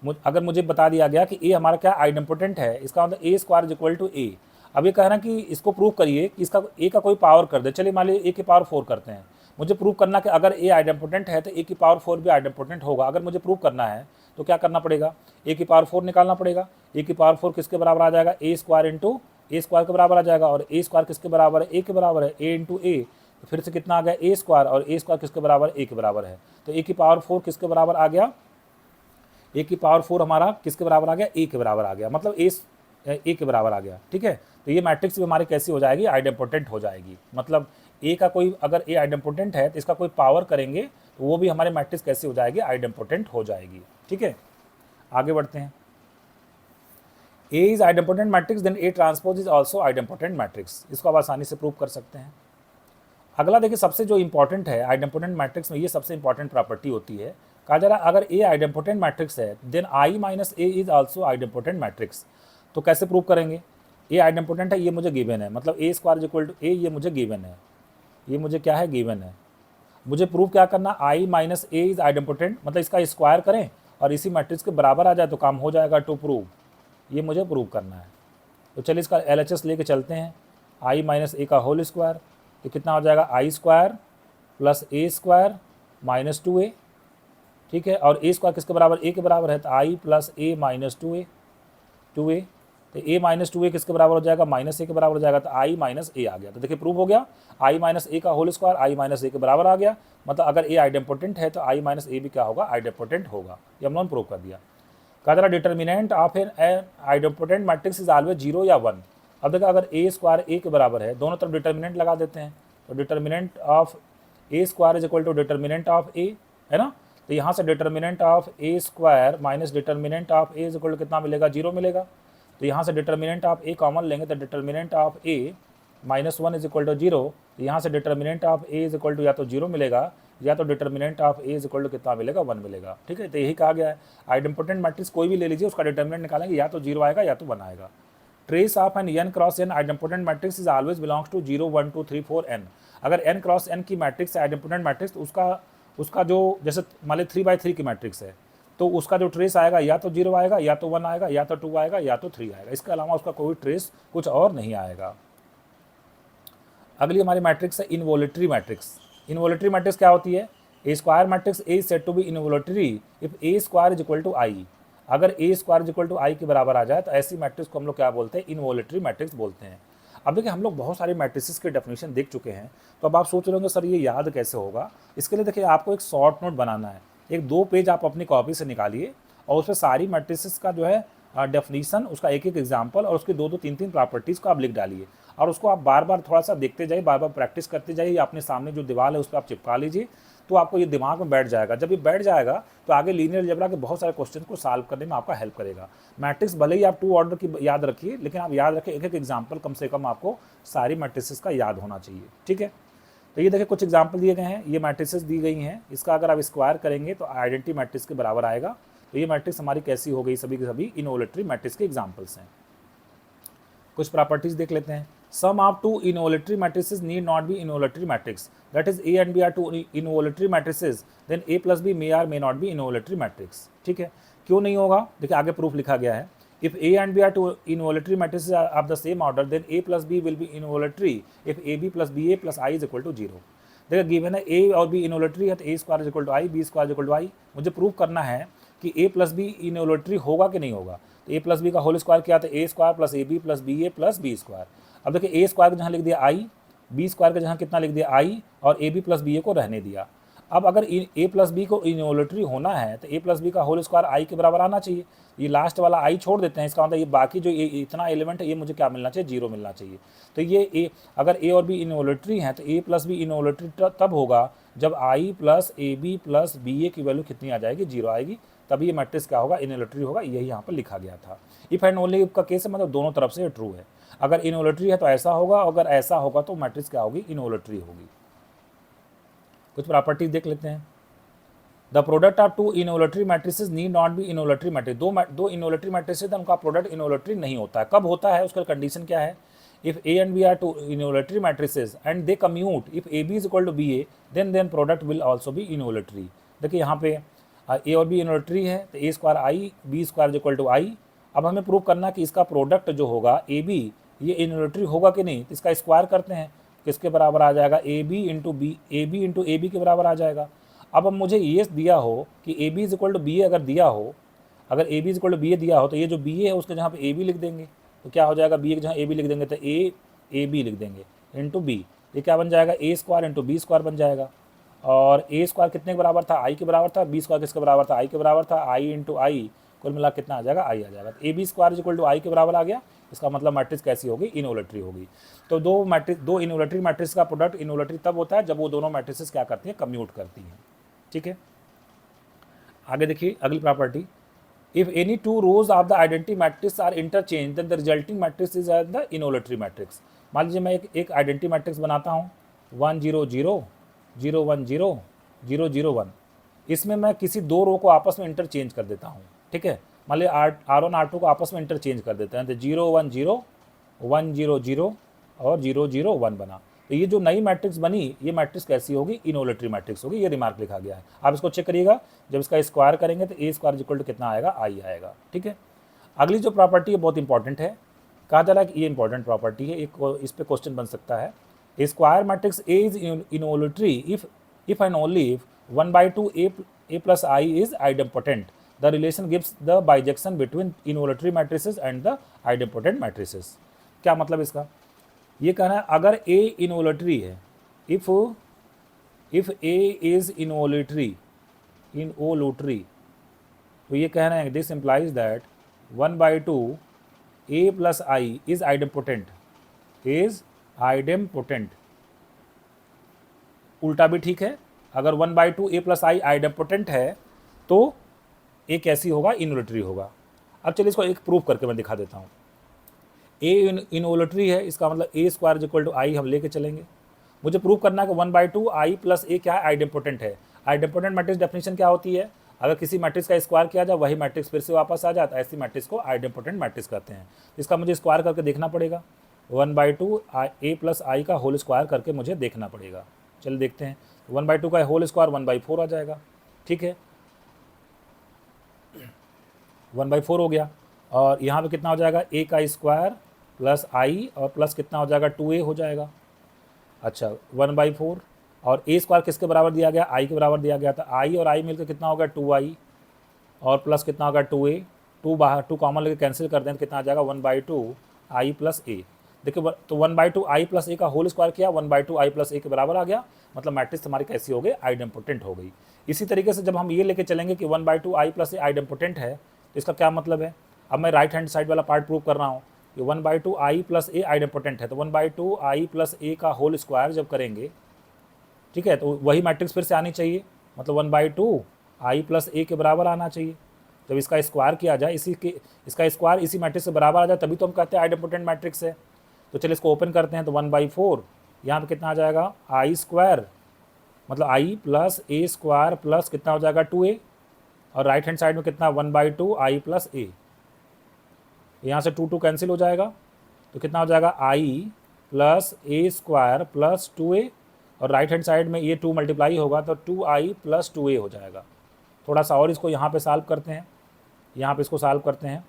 A: अगर मुझे बता दिया गया कि A हमारा क्या आइडेम्पोटेंट है, इसका मतलब A square is equal to A। अब ये कहना कि इसको प्रूव करिए कि इसका A का कोई पावर कर दे। चलिए मान लीजिए A की पावर 4 करते हैं। मुझे प्रूव करना कि अगर A आइडेम्पोटेंट है तो A की पावर 4 भी आइडेम्पोटेंट होगा। अगर मुझे प्रूव करना है तो क्या करना पड़ेगा, A की पावर 4 निकालना पड़ेगा। A की पावर 4 किसके बराबर आ जाएगा, A square into A square के बराबर आ जाएगा, और A स्क्वायर किसके बराबर है, A के बराबर है, A इंटू A। तो फिर से कितना आ गया, A स्क्वायर, और A स्क्वायर किसके बराबर, A के बराबर है। तो A की पावर 4 किसके बराबर आ गया, A की पावर 4 हमारा किसके बराबर आ गया, A के बराबर आ गया, मतलब A के बराबर आ गया। ठीक है, तो ये मैट्रिक्स भी हमारी कैसी हो जाएगी, आइडेम्पोटेंट हो जाएगी। मतलब A का कोई अगर A आइडेम्पोटेंट है तो इसका कोई पावर करेंगे तो वो भी हमारे मैट्रिक्स कैसी हो जाएगी, आइडेम्पोटेंट हो जाएगी। ठीक है, आगे बढ़ते हैं। A is idempotent matrix then A transpose is also idempotent matrix. इसको आप आसानी से प्रूव कर सकते हैं। अगला देखिए, सबसे जो इंपॉर्टेंट है आइडेम्पोटेंट मैट्रिक्स में, ये सबसे इंपॉर्टेंट प्रॉपर्टी होती है। कहा जा रहा है अगर A आइडेम्पोटेंट मैट्रिक्स है then I minus A is also idempotent matrix. तो कैसे प्रूव करेंगे, A आइडेम्पोटेंट है, ये मुझे गिवन है, मतलब A square is equal to A, ये मुझे गिवन है, ये मुझे क्या है, गिवन है। मुझे प्रूव क्या करना, आई माइनस ए इज आइडेम्पोटेंट, मतलब इसका स्क्वायर करें और इसी मैट्रिक्स के बराबर आ जाए तो काम हो जाएगा। टू प्रूव, ये मुझे प्रूव करना है। तो चलिए इसका LHS लेके चलते हैं। आई माइनस ए का होल स्क्वायर, तो कितना हो जाएगा, आई स्क्वायर प्लस ए स्क्वायर माइनस 2a, ठीक है। और ए स्क्वायर किसके बराबर, ए के बराबर है, तो आई प्लस ए माइनस 2a, तो a माइनस 2a किसके बराबर हो जाएगा, माइनस ए के बराबर हो जाएगा, तो आई माइनस ए आ गया। तो देखिए प्रूव हो गया, आई माइनस ए का होल स्क्वायर आई माइनस ए के बराबर आ गया। मतलब अगर ए आइडेम्पोटेंट है तो आई माइनस ए भी क्या होगा, आइडेम्पोटेंट होगा। ये हम लोगों ने प्रूव कर दिया। कहा जरा determinant of an idempotent matrix is always 0 या 1। अब देखो अगर ए स्क्वायर ए के बराबर है, दोनों तरफ डिटर्मिनेंट लगा देते हैं, तो determinant of A square is equal to determinant of A, है ना। तो यहाँ से determinant of A square minus determinant of A is equal to कितना मिलेगा, 0 मिलेगा। तो यहाँ से डिटर्मिनेंट ऑफ ए कॉमन लेंगे तो determinant of A minus 1 is equal to 0। तो यहाँ से determinant of A is equal to या तो 0 मिलेगा या तो determinant of A is equal to कितना मिलेगा, 1 मिलेगा, ठीक है। तो यही कहा गया है, आइडेम्पोटेंट मैट्रिक्स कोई भी ले लीजिए, उसका डिटर्मिनेंट निकालेंगे या तो 0 आएगा या तो 1 आएगा। Trace of an n cross n idempotent matrix is always belongs to 0 1 2 3 4 n। अगर n क्रॉस n की मैट्रिक्स है आइडेम्पोटेंट मैट्रिक्स, तो उसका जो जैसे मान ली 3/3 की मैट्रिक्स है, तो उसका जो ट्रेस आएगा या तो 0 आएगा या तो 1 आएगा या तो 2 आएगा या तो 3 आएगा, इसके अलावा उसका कोई ट्रेस कुछ और नहीं आएगा। अगली हमारी मैट्रिक्स है इनवोलेटरी मैट्रिक्स। इनवोलेटरी मैट्रिक्स क्या होती है, A square matrix A is said to be involutory if A square is equal to I. अगर A square is equal to I के बराबर आ जाए तो ऐसी मैट्रिक्स को हम लोग क्या बोलते हैं, इनवोलेटरी मैट्रिक्स बोलते हैं। अब देखिए हम लोग बहुत सारे मैट्रिसेस के डेफिनेशन देख चुके हैं, तो अब आप सोच रहे होंगे सर ये याद कैसे होगा। इसके लिए देखिए आपको एक शॉर्ट नोट बनाना है, एक 2 पेज आप अपनी कॉपी से निकालिए और उसमें सारी मैट्रिसेस का जो है डेफिनीशन, उसका एक एक एग्जाम्पल और उसकी 2-2 3-3 प्रॉपर्टीज़ को आप लिख डालिए और उसको आप बार बार थोड़ा सा देखते जाइए, बार बार प्रैक्टिस करते जाइए। अपने सामने जो दीवार है उस पर आप चिपका लीजिए, तो आपको ये दिमाग में बैठ जाएगा। जब ये बैठ जाएगा तो आगे लीनियर अलजेब्रा के बहुत सारे क्वेश्चन को सॉल्व करने में आपका हेल्प करेगा। मैट्रिक्स भले ही आप 2 ऑर्डर की याद रखिए, लेकिन आप याद रखिए एक एक एग्जाम्पल कम से कम आपको सारी मैट्रिसेस का याद होना चाहिए, ठीक है। तो ये देखिए कुछ एग्जाम्पल दिए गए हैं, ये मैट्रिसेस दी गई हैं, इसका अगर आप स्क्वायर करेंगे तो आइडेंटिटी मैट्रिक्स के बराबर आएगा। तो ये मैट्रिक्स हमारी कैसी हो गई, सभी के सभी इनवोलेटरी मैट्रिक्स के एग्जाम्पल्स हैं। कुछ प्रॉपर्टीज देख लेते हैं। Sum of 2 involutory matrices need not be involutory matrix, that is A and B are 2 involutory matrices, then A plus B may or may not be involutory matrix, ठीक है। क्यों नहीं होगा, देखिए आगे प्रूफ लिखा गया है। If A and B are 2 involutory matrices of the same order, then A plus B will be involutory if A B plus B A plus I is equal to 0। देखिए गिवन है ए और B involutory है तो A square is equal to I, B square is equal to I. मुझे prove करना है कि ए plus B इनवोलेटरी होगा कि नहीं होगा। तो ए प्लस बी का होल स्क्वायर क्या था, A square plus A B plus B A plus B square. अब देखिए ए स्क्वायर के जहाँ लिख दिया आई, बी स्क्वायर के जहाँ कितना लिख दिया आई, और ए बी प्लस बी ए को रहने दिया। अब अगर ए प्लस बी को इनवोलेटरी होना है तो ए प्लस बी का होल स्क्वायर आई के बराबर आना चाहिए। ये लास्ट वाला आई छोड़ देते हैं, इसका मतलब ये बाकी जो इतना एलिमेंट है ये मुझे क्या मिलना चाहिए, 0 मिलना चाहिए। तो ये ए, अगर ए और बी इनवोलेटरी हैं तो ए प्लस बी इनवोलेटरी तब होगा जब I plus A B plus B A की वैल्यू कितनी आ जाएगी, 0 आएगी, तभी ये मैट्रिक्स क्या होगा, इनवोलेटरी होगा। यही यहाँ पर लिखा गया था। इफ एंड ओनली इफ का केस है, मतलब दोनों तरफ से ट्रू है। अगर इनवोलेटरी है तो ऐसा होगा, अगर ऐसा होगा तो मैट्रिक्स क्या होगी, इनवोलेटरी होगी। कुछ प्रॉपर्टीज देख लेते हैं। The product of 2 involutory matrices need not be involutory matrix. दो इनवोलेटरी मैट्रिसेस उनका प्रोडक्ट इनवोलेटरी नहीं होता है। कब होता है, उसका कंडीशन क्या है, if A and B are 2 involutory matrices and they commute, if A B is equal to B A, then product will also be involutory. देखिए यहाँ पे ए और बी इनवोलेटरी है तो A square I, B square is equal to I. अब हमें prove करना कि इसका प्रोडक्ट जो होगा ए बी, ये इनवोलेटरी होगा कि नहीं। तो इसका स्क्वायर करते हैं, किसके बराबर आ जाएगा, A B into A B के बराबर आ जाएगा। अब मुझे ये दिया हो कि A B is equal to B A, अगर दिया हो, अगर A B is equal to B A दिया हो तो ये जो बी ए है उसके जहाँ पे ए बी लिख देंगे, तो क्या हो जाएगा, बी ए के जहाँ ए बी लिख देंगे तो ए बी लिख देंगे इंटू बी। ये क्या बन जाएगा, ए स्क्वायर इंटू बी स्क्वायर बन जाएगा। और ए स्क्वायर कितने के बराबर था, आई के बराबर था, बी स्क्वायर किसके बराबर था, आई के बराबर था, आई इंटू आई, कुल मिला कितना आ जाएगा, आई आ जाएगा। तो A B square is equal to I के बराबर आ गया। इसका मतलब मैट्रिक्स कैसी होगी, इनवोलेटरी होगी। तो दो इनवोलेटरी मैट्रिक्स का प्रोडक्ट इनवोलेटरी तब होता है जब वो दोनों मैट्रिसेस क्या करती हैं, कम्यूट करती हैं, ठीक है। आगे देखिए अगली property, if any 2 rows of the identity matrix are interchange then the resulting matrix is the involutory matrix. मान लीजिए मैं एक आइडेंटिटी मैट्रिक्स बनाता हूँ 1 0 0 0 1 0 0 0 1। इसमें मैं किसी 2 रो को आपस में इंटरचेंज कर देता हूँ, ठीक है। मान लीजिए R1 R2 को आपस में इंटरचेंज कर देते हैं तो 0 1 0 1 0 0 और 0 0 1 बना। तो ये जो नई मैट्रिक्स बनी, ये मैट्रिक्स कैसी होगी, इनवोलेटरी मैट्रिक्स होगी, ये रिमार्क लिखा गया है। आप इसको चेक करिएगा, जब इसका स्क्वायर करेंगे तो ए स्क्वायर इक्वल टू कितना आएगा, आई आएगा। ठीक है, अगली जो प्रॉपर्टी है बहुत इंपॉर्टेंट है, कहा जा रहा है कि ये इंपॉर्टेंट प्रॉपर्टी है, एक इस पर क्वेश्चन बन सकता है। A square matrix A is involutory if and only if 1/2 a plus I is idempotent. The relation gives the bijection between involutory matrices and the idempotent matrices. क्या मतलब इसका, ये कहना है अगर A involutory है, if A is involutory, तो ये कहना है this implies that 1/2 A plus I is idempotent. उल्टा भी ठीक है, अगर 1/2 A plus I आइडेम्पोटेंट है तो A कैसी होगा, इनवोलेटरी होगा। अब चलिए इसको एक प्रूफ करके मैं दिखा देता हूँ। A इनवोलेटरी है, इसका मतलब A square equal to I हम लेके चलेंगे। मुझे प्रूफ करना है कि 1/2 I प्लस A क्या है, आइडेम्पोटेंट है। आइडेम्पोटेंट मैट्रिक्स डेफिनेशन क्या होती है, अगर किसी मैट्रिक्स का स्क्वायर किया जाए वही मैट्रिक्स फिर से वापस आ जाता है, ऐसी मैट्रिक्स को आइडेम्पोटेंट मैट्रिक्स कहते हैं। इसका मुझे स्क्वायर करके देखना पड़ेगा, 1/2 A प्लस I का होल स्क्वायर करके मुझे देखना पड़ेगा। चलिए देखते हैं, 1/2 का होल स्क्वायर 1/4 आ जाएगा। ठीक है, 1/4 हो गया, और यहाँ पे कितना हो जाएगा, A का स्क्वायर प्लस I और प्लस कितना हो जाएगा, 2A हो जाएगा। अच्छा, 1/4 और A स्क्वायर किसके बराबर दिया गया, I के बराबर दिया गया था। I और I मिलकर कितना होगा, 2I और प्लस कितना होगा, 2A। 2 बाहर, 2 कॉमन लेके कैंसिल कर दें तो कितना आ जाएगा, 1/2 I प्लस A। देखिए, तो 1/2 I प्लस A का होल स्क्वायर किया, 1/2 I प्लस A के बराबर आ गया, मतलब मैट्रिक्स हमारी कैसी हो गई, आइडेम्पोटेंट हो गई। इसी तरीके से जब हम ये लेके चलेंगे कि 1/2 I प्लस A आइडेम्पोटेंट है, तो इसका क्या मतलब है, अब मैं राइट हैंड साइड वाला पार्ट प्रूव कर रहा हूँ कि 1/2 I प्लस A आइडेम्पोटेंट है, तो 1/2 I प्लस A का होल स्क्वायर जब करेंगे, ठीक है, तो वही मैट्रिक्स फिर से आनी चाहिए, मतलब 1/2 I प्लस A के बराबर आना चाहिए। जब इसका स्क्वायर किया जाए, इसका स्क्वायर इसी मैट्रिक्स से बराबर आ जाए, तभी तो हम कहते हैं आइडेम्पोटेंट मैट्रिक्स है। तो चलिए इसको ओपन करते हैं, तो 1/4 यहाँ पे कितना आ जाएगा, I स्क्वायर मतलब I plus A square plus कितना हो जाएगा, 2A, और राइट हैंड साइड में कितना, 1/2 I प्लस A, यहाँ से 2 कैंसिल हो जाएगा, तो कितना हो जाएगा, I plus A square plus 2A, और राइट हैंड साइड में ये 2 मल्टीप्लाई होगा तो 2I प्लस 2A हो जाएगा। थोड़ा सा और इसको यहाँ पे सॉल्व करते हैं, यहाँ पे इसको सॉल्व करते हैं,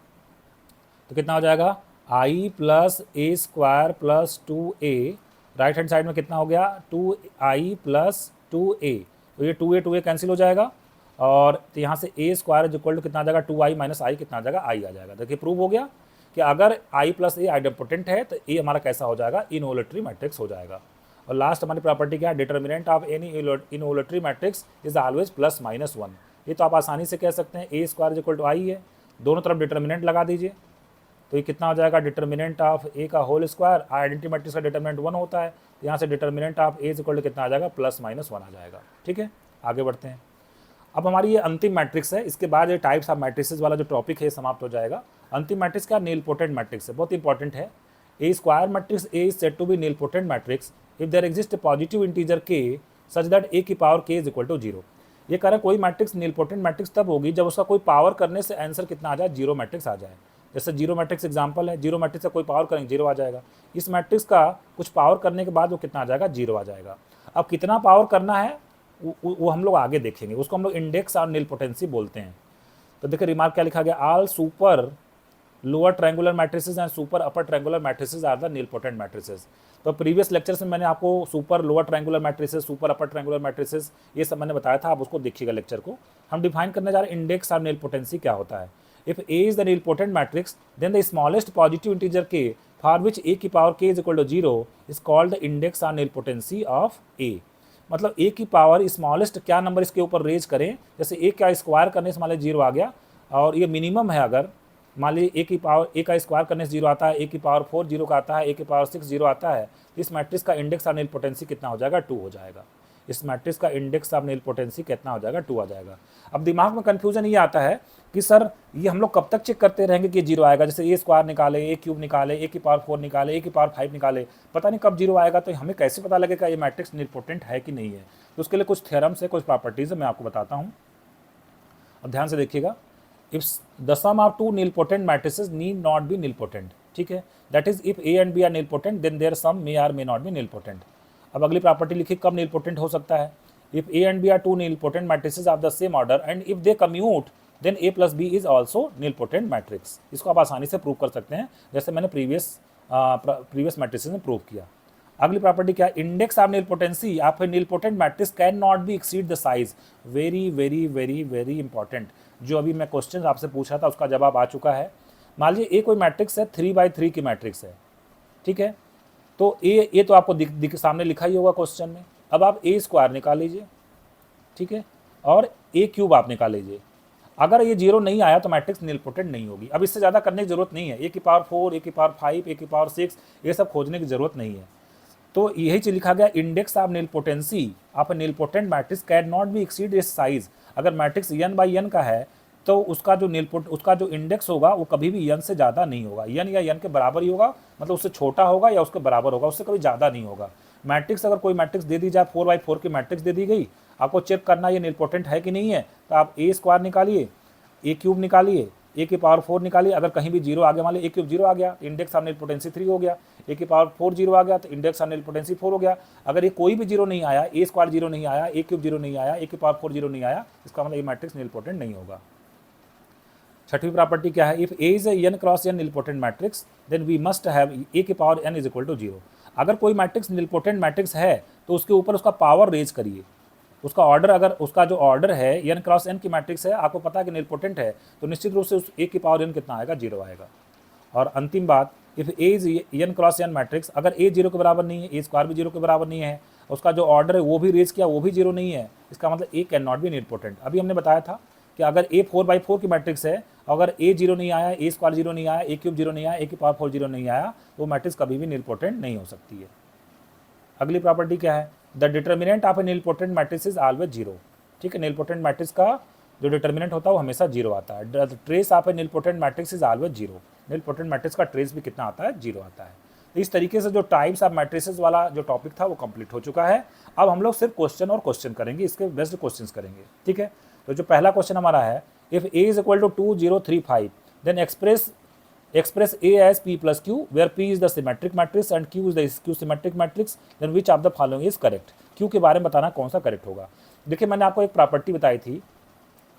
A: तो कितना हो जाएगा, I plus A square plus 2A, right hand side में कितना हो गया, 2I प्लस 2A, तो ये 2A कैंसिल हो जाएगा, और तो यहाँ से A स्क्वायर इक्वल टू कितना आ जाएगा, 2I माइनस I कितना आ जाएगा, I आ जाएगा। देखिए प्रूव हो गया कि अगर I प्लस A आइडेम्पोटेंट है तो A हमारा कैसा हो जाएगा, इनवोलेटरी मैट्रिक्स हो जाएगा। और लास्ट हमारी प्रॉपर्टी क्या है, determinant of any involutory matrix is always +-1। ये तो आप आसानी से कह सकते हैं, A square equal to I है, दोनों तरफ डिटर्मिनेंट लगा दीजिए, तो ये कितना हो जाएगा, डिटर्मिनेंट ऑफ A का होल स्क्वायर, आइडेंटिटी मैट्रिक्स का डिटर्मिनेंट 1 होता है, तो यहाँ से determinant of A equal to कितना आ जाएगा, +-1 आ जाएगा। ठीक है, आगे बढ़ते हैं। अब हमारी ये अंतिम मैट्रिक्स है, इसके बाद ये टाइप्स ऑफ मैट्रिसेस वाला जो टॉपिक है समाप्त हो जाएगा। अंतिम मैट्रिक्स क्या, नीलपोटेंट मैट्रिक्स है, बहुत इंपॉर्टेंट है। A square matrix A is said to be nilpotent matrix if there exist a positive integer K such that A की power K is equal to 0। ये कह रहा है कोई मैट्रिक्स नीलपोटेंट मैट्रिक्स तब होगी जब उसका कोई पावर करने से आंसर कितना आ जाए, 0 मैट्रिक्स आ जाए। जैसे 0 मैट्रिक्स एग्जाम्पल है, 0 मैट्रिक्स का कोई पावर करेंगे 0 आ जाएगा। इस मैट्रिक्स का कुछ पावर करने के बाद वो कितना आ जाएगा, 0 आ जाएगा। अब कितना पावर करना है वो हम लोग आगे देखेंगे, उसको हम लोग इंडेक्स और नीलपोटेंसी बोलते हैं। तो देखिए रिमार्क क्या लिखा गया, all super lower triangular matrices and super upper triangular matrices are the nilpotent matrices. तो प्रीवियस लेक्चर्स में मैंने आपको super lower triangular matrices, super upper triangular matrices ये सब मैंने बताया था, आप उसको देखिएगा लेक्चर को। हम डिफाइन करने जा रहे हैं इंडेक्स और नीलपोटेंसी क्या होता है। If A is the nilpotent matrix, then the smallest positive integer K for which A की power K is equal to 0 is called the index or nilpotency of A। मतलब A की पावर स्मॉलेस्ट क्या number इसके ऊपर raise करें, जैसे A का square करने से मान लीजिए 0 आ गया, और ये मिनिमम है, अगर मान लीजिए A की पावर A का स्क्वायर करने से 0 आता है, A की पावर 4 0 का आता है, A की पावर 6 0 आता है, इस मैट्रिक्स का इंडेक्स और नीलपोटेंसी कितना हो जाएगा, 2 हो जाएगा। इस मैट्रिक्स का इंडेक्स ऑफ नीलपोटेंसी कितना हो जाएगा, 2 आ जाएगा। अब दिमाग में कन्फ्यूजन ये आता है कि सर ये हम लोग कब तक चेक करते रहेंगे कि 0 आएगा, जैसे A स्क्वायर निकाले, A क्यूब निकाले, A की पावर 4 निकाले, A की पावर 5 निकाले, पता नहीं कब 0 आएगा, तो हमें कैसे पता लगेगा ये मैट्रिक्स नीलपोटेंट है कि नहीं है। तो उसके लिए कुछ थ्योरम्स है, कुछ प्रॉपर्टीज़ है, मैं आपको बताता हूँ, और ध्यान से देखिएगा। If the sum of two nilpotent matrices need not be nilpotent, ठीक है, that is if A and B are nilpotent then their sum may or may not be nilpotent. अब अगली प्रॉपर्टी लिखी, कब नीलपोटेंट हो सकता है? If A and B are two nilpotent matrices of the same order and if they commute then A plus B is also nilpotent matrix. इसको आप आसानी से प्रूव कर सकते हैं, जैसे मैंने प्रीवियस मैट्रिसेस में प्रूव किया। अगली प्रॉपर्टी क्या है? Index of nilpotency of a nilpotent matrix can not be exceed the size. Very very very very important, जो अभी मैं क्वेश्चन आपसे पूछा था उसका जवाब आ चुका है। मान लीजिए ए कोई मैट्रिक्स है, 3x3 की मैट्रिक्स है, ठीक है, तो ए तो आपको सामने लिखा ही होगा क्वेश्चन में। अब आप ए स्क्वायर निकाल लीजिए, ठीक है, और ए क्यूब आप निकाल लीजिए। अगर ये 0 नहीं आया तो मैट्रिक्स नीलपोटेंट नहीं होगी। अब इससे ज़्यादा करने की जरूरत नहीं है, ए की पावर 4, ए की पावर 5, ए की पावर 6, ये सब खोजने की जरूरत नहीं है। तो यही चीज लिखा गया, index of nilpotency of a nilpotent matrix can not be exceed its size. अगर मैट्रिक्स n बाई n का है तो उसका जो इंडेक्स होगा वो कभी भी n से ज़्यादा नहीं होगा। n या n के बराबर ही होगा, मतलब उससे छोटा होगा या उसके बराबर होगा, उससे कभी ज़्यादा नहीं होगा। मैट्रिक्स अगर कोई मैट्रिक्स दे दी जाए, 4x4 की मैट्रिक्स दे दी गई, आपको चेक करना ये नीलपोटेंट है कि नहीं है, तो आप ए स्क्वायर निकालिए, ए क्यूब निकालिए, ए की पावर 4 निकालिए। अगर कहीं भी 0 आ गया, मान लीजिए ए क्यूब 0 आ गया, इंडेक्स ऑफ नीलपोटेंसी 3 हो गया। ए की पावर 4 0 आ गया तो इंडेक्स ऑफ नीलपोटेंसी 4 हो गया। अगर ये कोई भी 0 नहीं आया, ए स्क्वायर 0 नहीं आया, ए क्यूब 0 नहीं आया, ए की पावर 4 0 नहीं आया, इसका मतलब ये मैट्रिक्स नीलपोटेंट नहीं होगा। छठवीं प्रॉपर्टी क्या है? If A is n cross n nilpotent matrix then we must have A की power n is equal to 0। अगर कोई मैट्रिक्स नीलपोटेंट मैट्रिक्स है तो उसके ऊपर उसका पावर रेज करिए, उसका ऑर्डर, अगर उसका जो ऑर्डर है n क्रॉस n की मैट्रिक्स है, आपको पता है कि नीलपोटेंट है, तो निश्चित रूप से उस a की पावर n कितना आएगा? 0 आएगा। और अंतिम बात, if A is n cross n matrix, अगर a 0 के बराबर नहीं है, a स्क्वायर भी 0 के बराबर नहीं है, उसका जो ऑर्डर है वो भी रेज किया, वो भी 0 नहीं है, इसका मतलब a can not be nilpotent. अभी हमने बताया था कि अगर a 4x4 की मैट्रिक्स है, अगर a 0 नहीं आया, a स्क्वायर 0 नहीं आया, a क्यूब 0 नहीं आया, a की पावर 4 0 नहीं आया, तो वो मैट्रिक्स कभी भी नीलपोटेंट नहीं हो सकती है। अगली प्रॉपर्टी क्या है? The determinant of a nilpotent matrix is always 0। ठीक है, नीलपोटेंट मैट्रिक्स का जो डिटर्मिनेंट होता है वो हमेशा 0 आता है। The trace of a nilpotent matrix is always 0। Nilpotent matrix का ट्रेस भी कितना आता है? 0 आता है। इस तरीके से जो टाइप्स ऑफ मैट्रिसेस वाला जो टॉपिक था वो कंप्लीट हो चुका है। अब हम लोग सिर्फ क्वेश्चन और क्वेश्चन करेंगे, इसके बेस्ड क्वेश्चन करेंगे। ठीक है, तो जो पहला क्वेश्चन हमारा है, if A is equal to 2 0 3 5 देन express A as P plus Q, where P is the symmetric matrix and Q is the skew symmetric matrix, then which of the following is correct? Q के बारे में बताना कौन सा correct होगा। देखिए, मैंने आपको एक प्रॉपर्टी बताई थी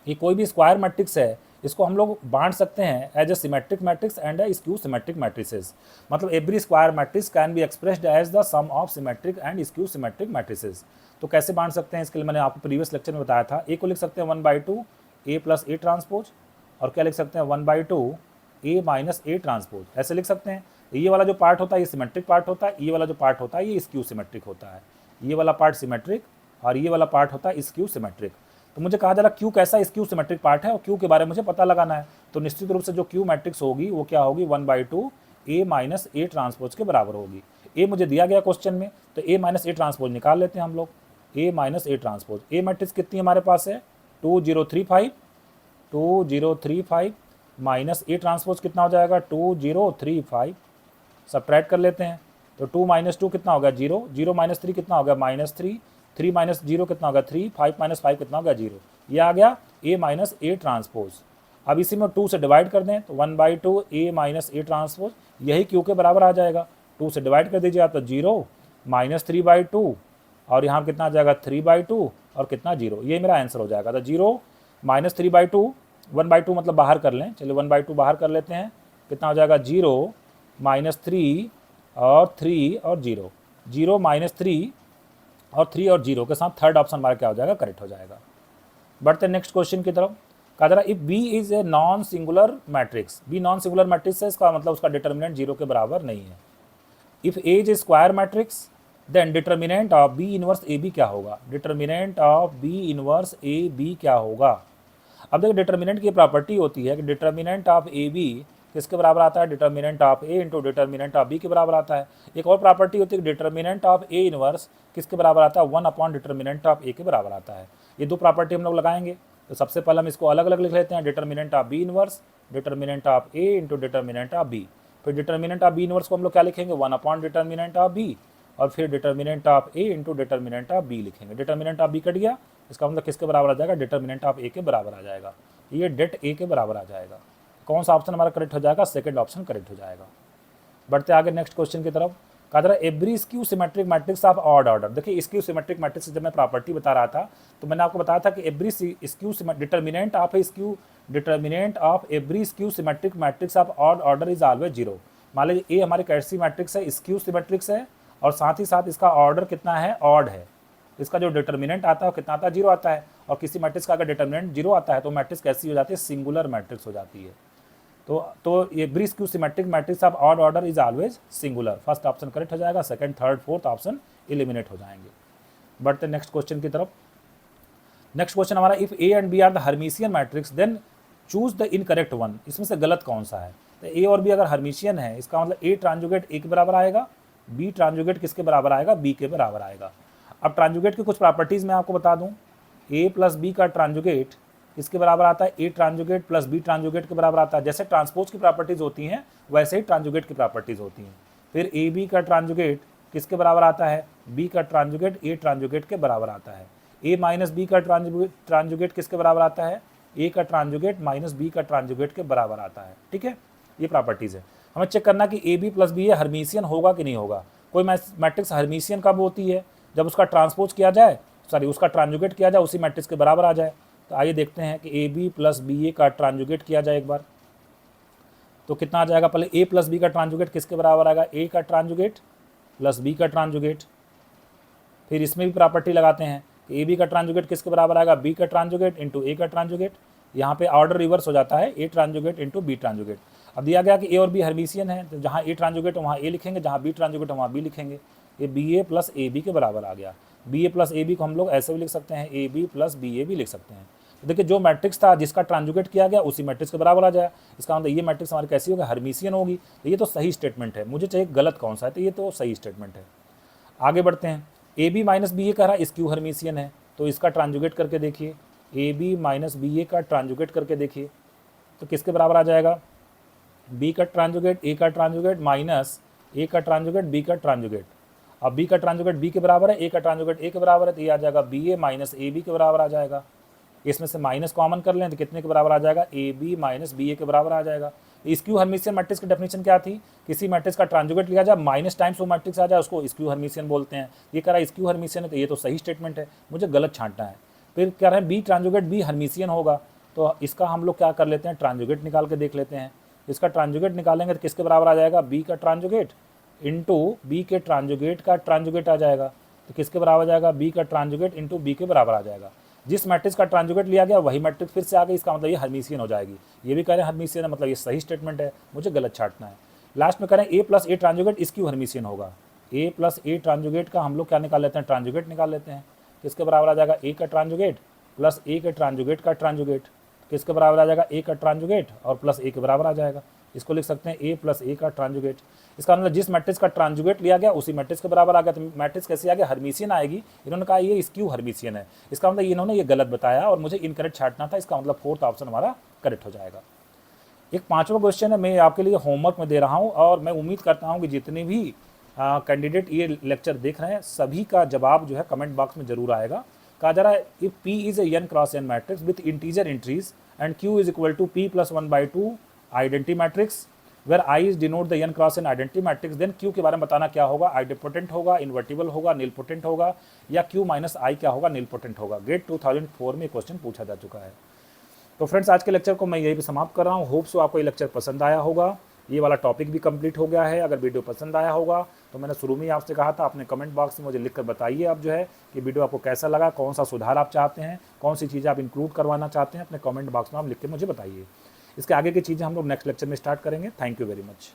A: कि कोई भी स्क्वायर मैट्रिक्स है, इसको हम लोग बांट सकते हैं as a symmetric matrix and a skew symmetric matrices. मतलब every square matrix can be expressed as the sum of symmetric and skew symmetric matrices. तो कैसे बांट सकते हैं, इसके लिए मैंने आपको प्रीवियस लेक्चर में बताया था। ए को लिख सकते हैं 1/2 A प्लस A ट्रांसपोज, और क्या लिख सकते हैं 1/2 A माइनस A ट्रांसपोज, ऐसे लिख सकते हैं। ये वाला जो पार्ट होता है ये सिमेट्रिक पार्ट होता है, ये वाला जो पार्ट होता है ये स्क्यू सिमेट्रिक होता है। ये वाला पार्ट सिमेट्रिक और ये वाला पार्ट होता है स्क्यू सिमेट्रिक। तो मुझे कहा जा रहा क्यू कैसा स्क्यू सिमेट्रिक पार्ट है और क्यू के बारे में मुझे पता लगाना है। तो निश्चित रूप से जो क्यू मैट्रिक्स होगी वो क्या होगी? 1/2 A माइनस A ट्रांसपोज के बराबर होगी। ए मुझे दिया गया क्वेश्चन में, तो A माइनस A ट्रांसपोज निकाल लेते हैं हम लोग। A minus A transpose, A matrix कितनी हमारे पास है? 2035 माइनस A ट्रांसपोज कितना हो जाएगा? 2035। सब्ट्रैक्ट कर लेते हैं, तो 2 माइनस 2 कितना होगा? 0। 0 माइनस 3 कितना होगा? -3। 3 माइनस 0 कितना होगा? 3। 5 माइनस 5 कितना होगा? 0। ये आ गया A माइनस A ट्रांसपोज। अब इसी में 2 से डिवाइड कर दें तो 1/2 A माइनस A ट्रांसपोज, यही Q के बराबर आ जाएगा। 2 से डिवाइड कर दीजिए आप तो 0 माइनस 3/2, और यहाँ कितना आ जाएगा? 3/2 और कितना? 0। ये मेरा आंसर हो जाएगा। तो 0 माइनस 3/2, 1/2 मतलब बाहर कर लें, चलिए 1/2 बाहर कर लेते हैं, कितना हो जाएगा? 0 माइनस 3 और 3 और 0। 0 माइनस 3 और 3 और 0 के साथ थर्ड ऑप्शन हमारा क्या हो जाएगा? करेक्ट हो जाएगा। बढ़ते हैं नेक्स्ट क्वेश्चन की तरफ। कहा जा रहा है if B is a non singular matrix, B non singular matrix है, इसका मतलब उसका डिटर्मिनेंट 0 के बराबर नहीं है। If A is a square matrix then determinant of B inverse A B क्या होगा? Determinant of B inverse A B क्या होगा? अब देखिए, डिटर्मिनेंट की प्रॉपर्टी होती है कि डिटर्मिनेंट ऑफ ए बी किसके बराबर आता है? Determinant of A into determinant of B के बराबर आता है। एक और प्रॉपर्टी होती है कि डिटर्मिनेंट ऑफ ए इनवर्स किसके बराबर आता है? 1 अपॉन डिटर्मिनेंट ऑफ ए के बराबर आता है। ये दो प्रॉपर्टी हम लोग लगाएंगे, तो सबसे पहले हम इसको अलग अलग लिख लेते हैं। Determinant of B inverse, determinant of A into determinant of B. फिर डिटर्मिनेंट ऑफ बी इनवर्स को हम लोग क्या लिखेंगे? 1 अपॉन डिटर्मिनेंट ऑफ बी, और फिर determinant of A into determinant of B लिखेंगे। डिटर्मिनेंट ऑफ बी कट गया, इसका मतलब किसके बराबर आ जाएगा? डिटर्मिनेंट ऑफ ए के बराबर आ जाएगा। ये डेट ए के बराबर आ जाएगा। कौन सा ऑप्शन हमारा करेक्ट हो जाएगा? सेकंड ऑप्शन करेक्ट हो जाएगा। बढ़ते आगे नेक्स्ट क्वेश्चन की तरफ। कहा जा रहा है every skew symmetric matrix of odd order. देखिए स्क्यू सिमेट्रिक मैट्रिक्स जब मैं प्रॉपर्टी बता रहा था तो मैंने आपको बताया था कि every skew determinant of every skew symmetric matrix of odd order is always zero. मान लीजिए ए हमारी कैसी मैट्रिक्स है, स्क्यू सिमेट्रिक्स है, और साथ ही साथ इसका ऑर्डर कितना है, ऑड है। इसका जो डिटर्मिनेंट आता है कितना आता है, जीरो आता है। और किसी मैट्रिक्स का अगर डिटर्मिनेंट जीरो आता है तो मैट्रिक्स कैसी हो जाती है, सिंगुलर मैट्रिक्स हो जाती है। तो every skew symmetric matrix of odd order is always singular. First option correct हो जाएगा, second third fourth option eliminate हो जाएंगे। बढ़ते नेक्स्ट क्वेश्चन की तरफ। नेक्स्ट क्वेश्चन हमारा, if A and B are the Hermitian matrix then choose the incorrect one. इसमें से गलत कौन सा है? तो ए और बी अगर हर्मिशियन है इसका मतलब ए ट्रांजुगेट ए के बराबर आएगा, बी ट्रांजुगेट किसके बराबर आएगा, बी के बराबर आएगा। अब ट्रांजुगेट की कुछ प्रॉपर्टीज मैं आपको बता दूं, ए प्लस बी का ट्रांजुगेट किसके बराबर आता है, ए ट्रांजुगेट प्लस बी ट्रांजुगेट के बराबर आता है। जैसे ट्रांसपोज की प्रॉपर्टीज होती हैं वैसे ही ट्रांजुगेट की प्रॉपर्टीज होती हैं। फिर ए बी का ट्रांजुगेट किसके बराबर आता है, बी का ट्रांजुगेट ए ट्रांजुगेट के बराबर आता है। ए माइनस बी का ट्रांजुगेट किसके बराबर आता है, ए का ट्रांजुगेट माइनस बी का ट्रांजुगेट के बराबर आता है। ठीक है, ये प्रॉपर्टीज है। हमें चेक करना कि ए बी प्लस बी ये हर्मिशियन होगा कि नहीं होगा। कोई मैट्रिक्स हर्मिशियन कब होती है, जब उसका ट्रांसपोज किया जाए, उसका ट्रांजुगेट किया जाए उसी मैट्रिक्स के बराबर आ जाए। तो आइए देखते हैं कि ए बी प्लस बी ए का ट्रांजुगेट किया जाए एक बार, तो कितना आ जाएगा। पहले ए प्लस बी का ट्रांजुगेट किसके बराबर आएगा, ए का ट्रांजुगेट प्लस बी का ट्रांजुगेट। फिर इसमें भी प्रॉपर्टी लगाते हैं कि ए बी का ट्रांजुगेट किसके बराबर आएगा, बी का ट्रांजुगेट इंटू ए का ट्रांजुगेट। यहाँ पे ऑर्डर रिवर्स हो जाता है, ए ट्रांजुगेट इंटू बी ट्रांजुगेट। अब दिया गया कि ए और बी हर्मिशियन है, तो जहाँ ए ट्रांजुगेट वहाँ ए लिखेंगे, जहाँ बी ट्रांजुगेट वहाँ बी लिखेंगे। ये B A plus A B के बराबर आ गया। B A plus A B को हम लोग ऐसे भी लिख सकते हैं, A B plus B A भी लिख सकते हैं। तो देखिए जो मैट्रिक्स था जिसका ट्रांजुगेट किया गया उसी मैट्रिक्स के बराबर आ जाए। इसका मतलब ये मैट्रिक्स हमारी कैसी होगी, हर्मिशियन होगी। तो ये तो सही स्टेटमेंट है। मुझे चाहिए गलत कौन सा है, तो ये तो सही स्टेटमेंट है। आगे बढ़ते हैं। ए बी माइनस बी ए कह रहा है स्क्यू हर्मिशियन है, तो इसका ट्रांजुगेट करके देखिए, ए बी माइनस बी ए का ट्रांजुगेट करके देखिए तो किसके बराबर आ जाएगा, बी का ट्रांजुगेट ए का ट्रांजुगेट माइनस ए का ट्रांजुगेट बी का ट्रांजुगेट। अब बी का ट्रांजुगेट बी के बराबर है, ए का ट्रांजुगेट ए के बराबर है, तो ये आ जाएगा B A minus A B के बराबर आ जाएगा। इसमें से माइनस कॉमन कर लें तो कितने के बराबर आ जाएगा, ए बी माइनस बी ए के बराबर आ जाएगा। स्क्यू हर्मिशियन मैट्रिक्स की डेफिनेशन क्या थी, किसी मैट्रिक्स का ट्रांजुगेट लिया जाए माइनस टाइम्स वो मैट्रिक्स आ जाए उसको स्क्यू हर्मिशियन बोलते हैं। ये कह रहा है स्क्यू हर्मिशियन है, तो ये तो सही स्टेटमेंट है, मुझे गलत छांटना है। फिर कह रहे हैं बी ट्रांजुगेट बी हर्मिशियन होगा, तो इसका हम लोग क्या कर लेते हैं, ट्रांजुगेट निकाल के देख लेते हैं। इसका ट्रांजुगेट निकालेंगे तो किसके बराबर आ जाएगा, बी का ट्रांजुगेट इंटू बी के ट्रांजुगेट का ट्रांजुगेट आ जाएगा। तो किसके बराबर आ जाएगा, बी का ट्रांजुगेट इंटू बी के बराबर आ जाएगा। जिस मैट्रिक्स का ट्रांजुगेट लिया गया वही मैट्रिक्स फिर से आ गई, इसका मतलब ये हर्मिशियन हो जाएगी। ये भी कह रहे हैं हर्मिशियन है, मतलब ये सही स्टेटमेंट है, मुझे गलत छांटना है। लास्ट में करें ए प्लस ए ट्रांजुगेट इसक्यू हर्मिशियन होगा। ए प्लस ए ट्रांजुगेट का हम लोग क्या निकाल लेते हैं, ट्रांजुगेट निकाल लेते हैं। किसके बराबर आ जाएगा, ए का ट्रांजुगेट प्लस ए के ट्रांजुगेट का ट्रांजुगेट। किसके बराबर आ जाएगा, ए का ट्रांजुगेट और प्लस ए के बराबर आ जाएगा। इसको लिख सकते हैं ए प्लस ए का ट्रांजुगेट। इसका मतलब जिस मैट्रिक्स का ट्रांजुगेट लिया गया उसी मैट्रिक्स के बराबर आ गया। तो मैट्रिक्स कैसे आ गया, हर्मिशियन आएगी। इन्होंने कहा ये स्क्यू हर्मिशियन है, इसका मतलब इन्होंने ये गलत बताया और मुझे इनकरेक्ट छांटना था। इसका मतलब फोर्थ ऑप्शन हमारा करेक्ट हो जाएगा। एक पांचवा क्वेश्चन है, मैं आपके लिए होमवर्क में दे रहा हूँ और मैं उम्मीद करता हूँ कि जितने भी कैंडिडेट ये लेक्चर देख रहे हैं सभी का जवाब जो है कमेंट बॉक्स में जरूर आएगा। कहा जा रहा है if P is a n cross n matrix with integer entries and Q is equal to P plus 1/2 identity matrix where I is denote the n cross n identity matrix, then Q के बारे में बताना क्या होगा, आइडेपोटेंट होगा, invertible होगा, nilpotent होगा, या Q माइनस I क्या होगा, नीलपोटेंट होगा। गेट 2004 में क्वेश्चन पूछा जा चुका है। तो फ्रेंड्स आज के लेक्चर को मैं यही भी समाप्त कर रहा हूँ। होप सो आपको ये लेक्चर पसंद आया होगा। ये वाला टॉपिक भी कंप्लीट हो गया है। अगर वीडियो पसंद आया होगा तो मैंने शुरू में ही आपसे कहा था, अपने कमेंट बॉक्स में मुझे लिखकर बताइए आप जो है कि वीडियो आपको कैसा लगा, कौन सा सुधार आप चाहते हैं, कौन सी चीज़ें आप इंक्लूड करवाना चाहते हैं, अपने कमेंट बॉक्स में आप लिख के मुझे बताइए। इसके आगे की चीज़ें हम लोग नेक्स्ट लेक्चर में स्टार्ट करेंगे। Thank you very much.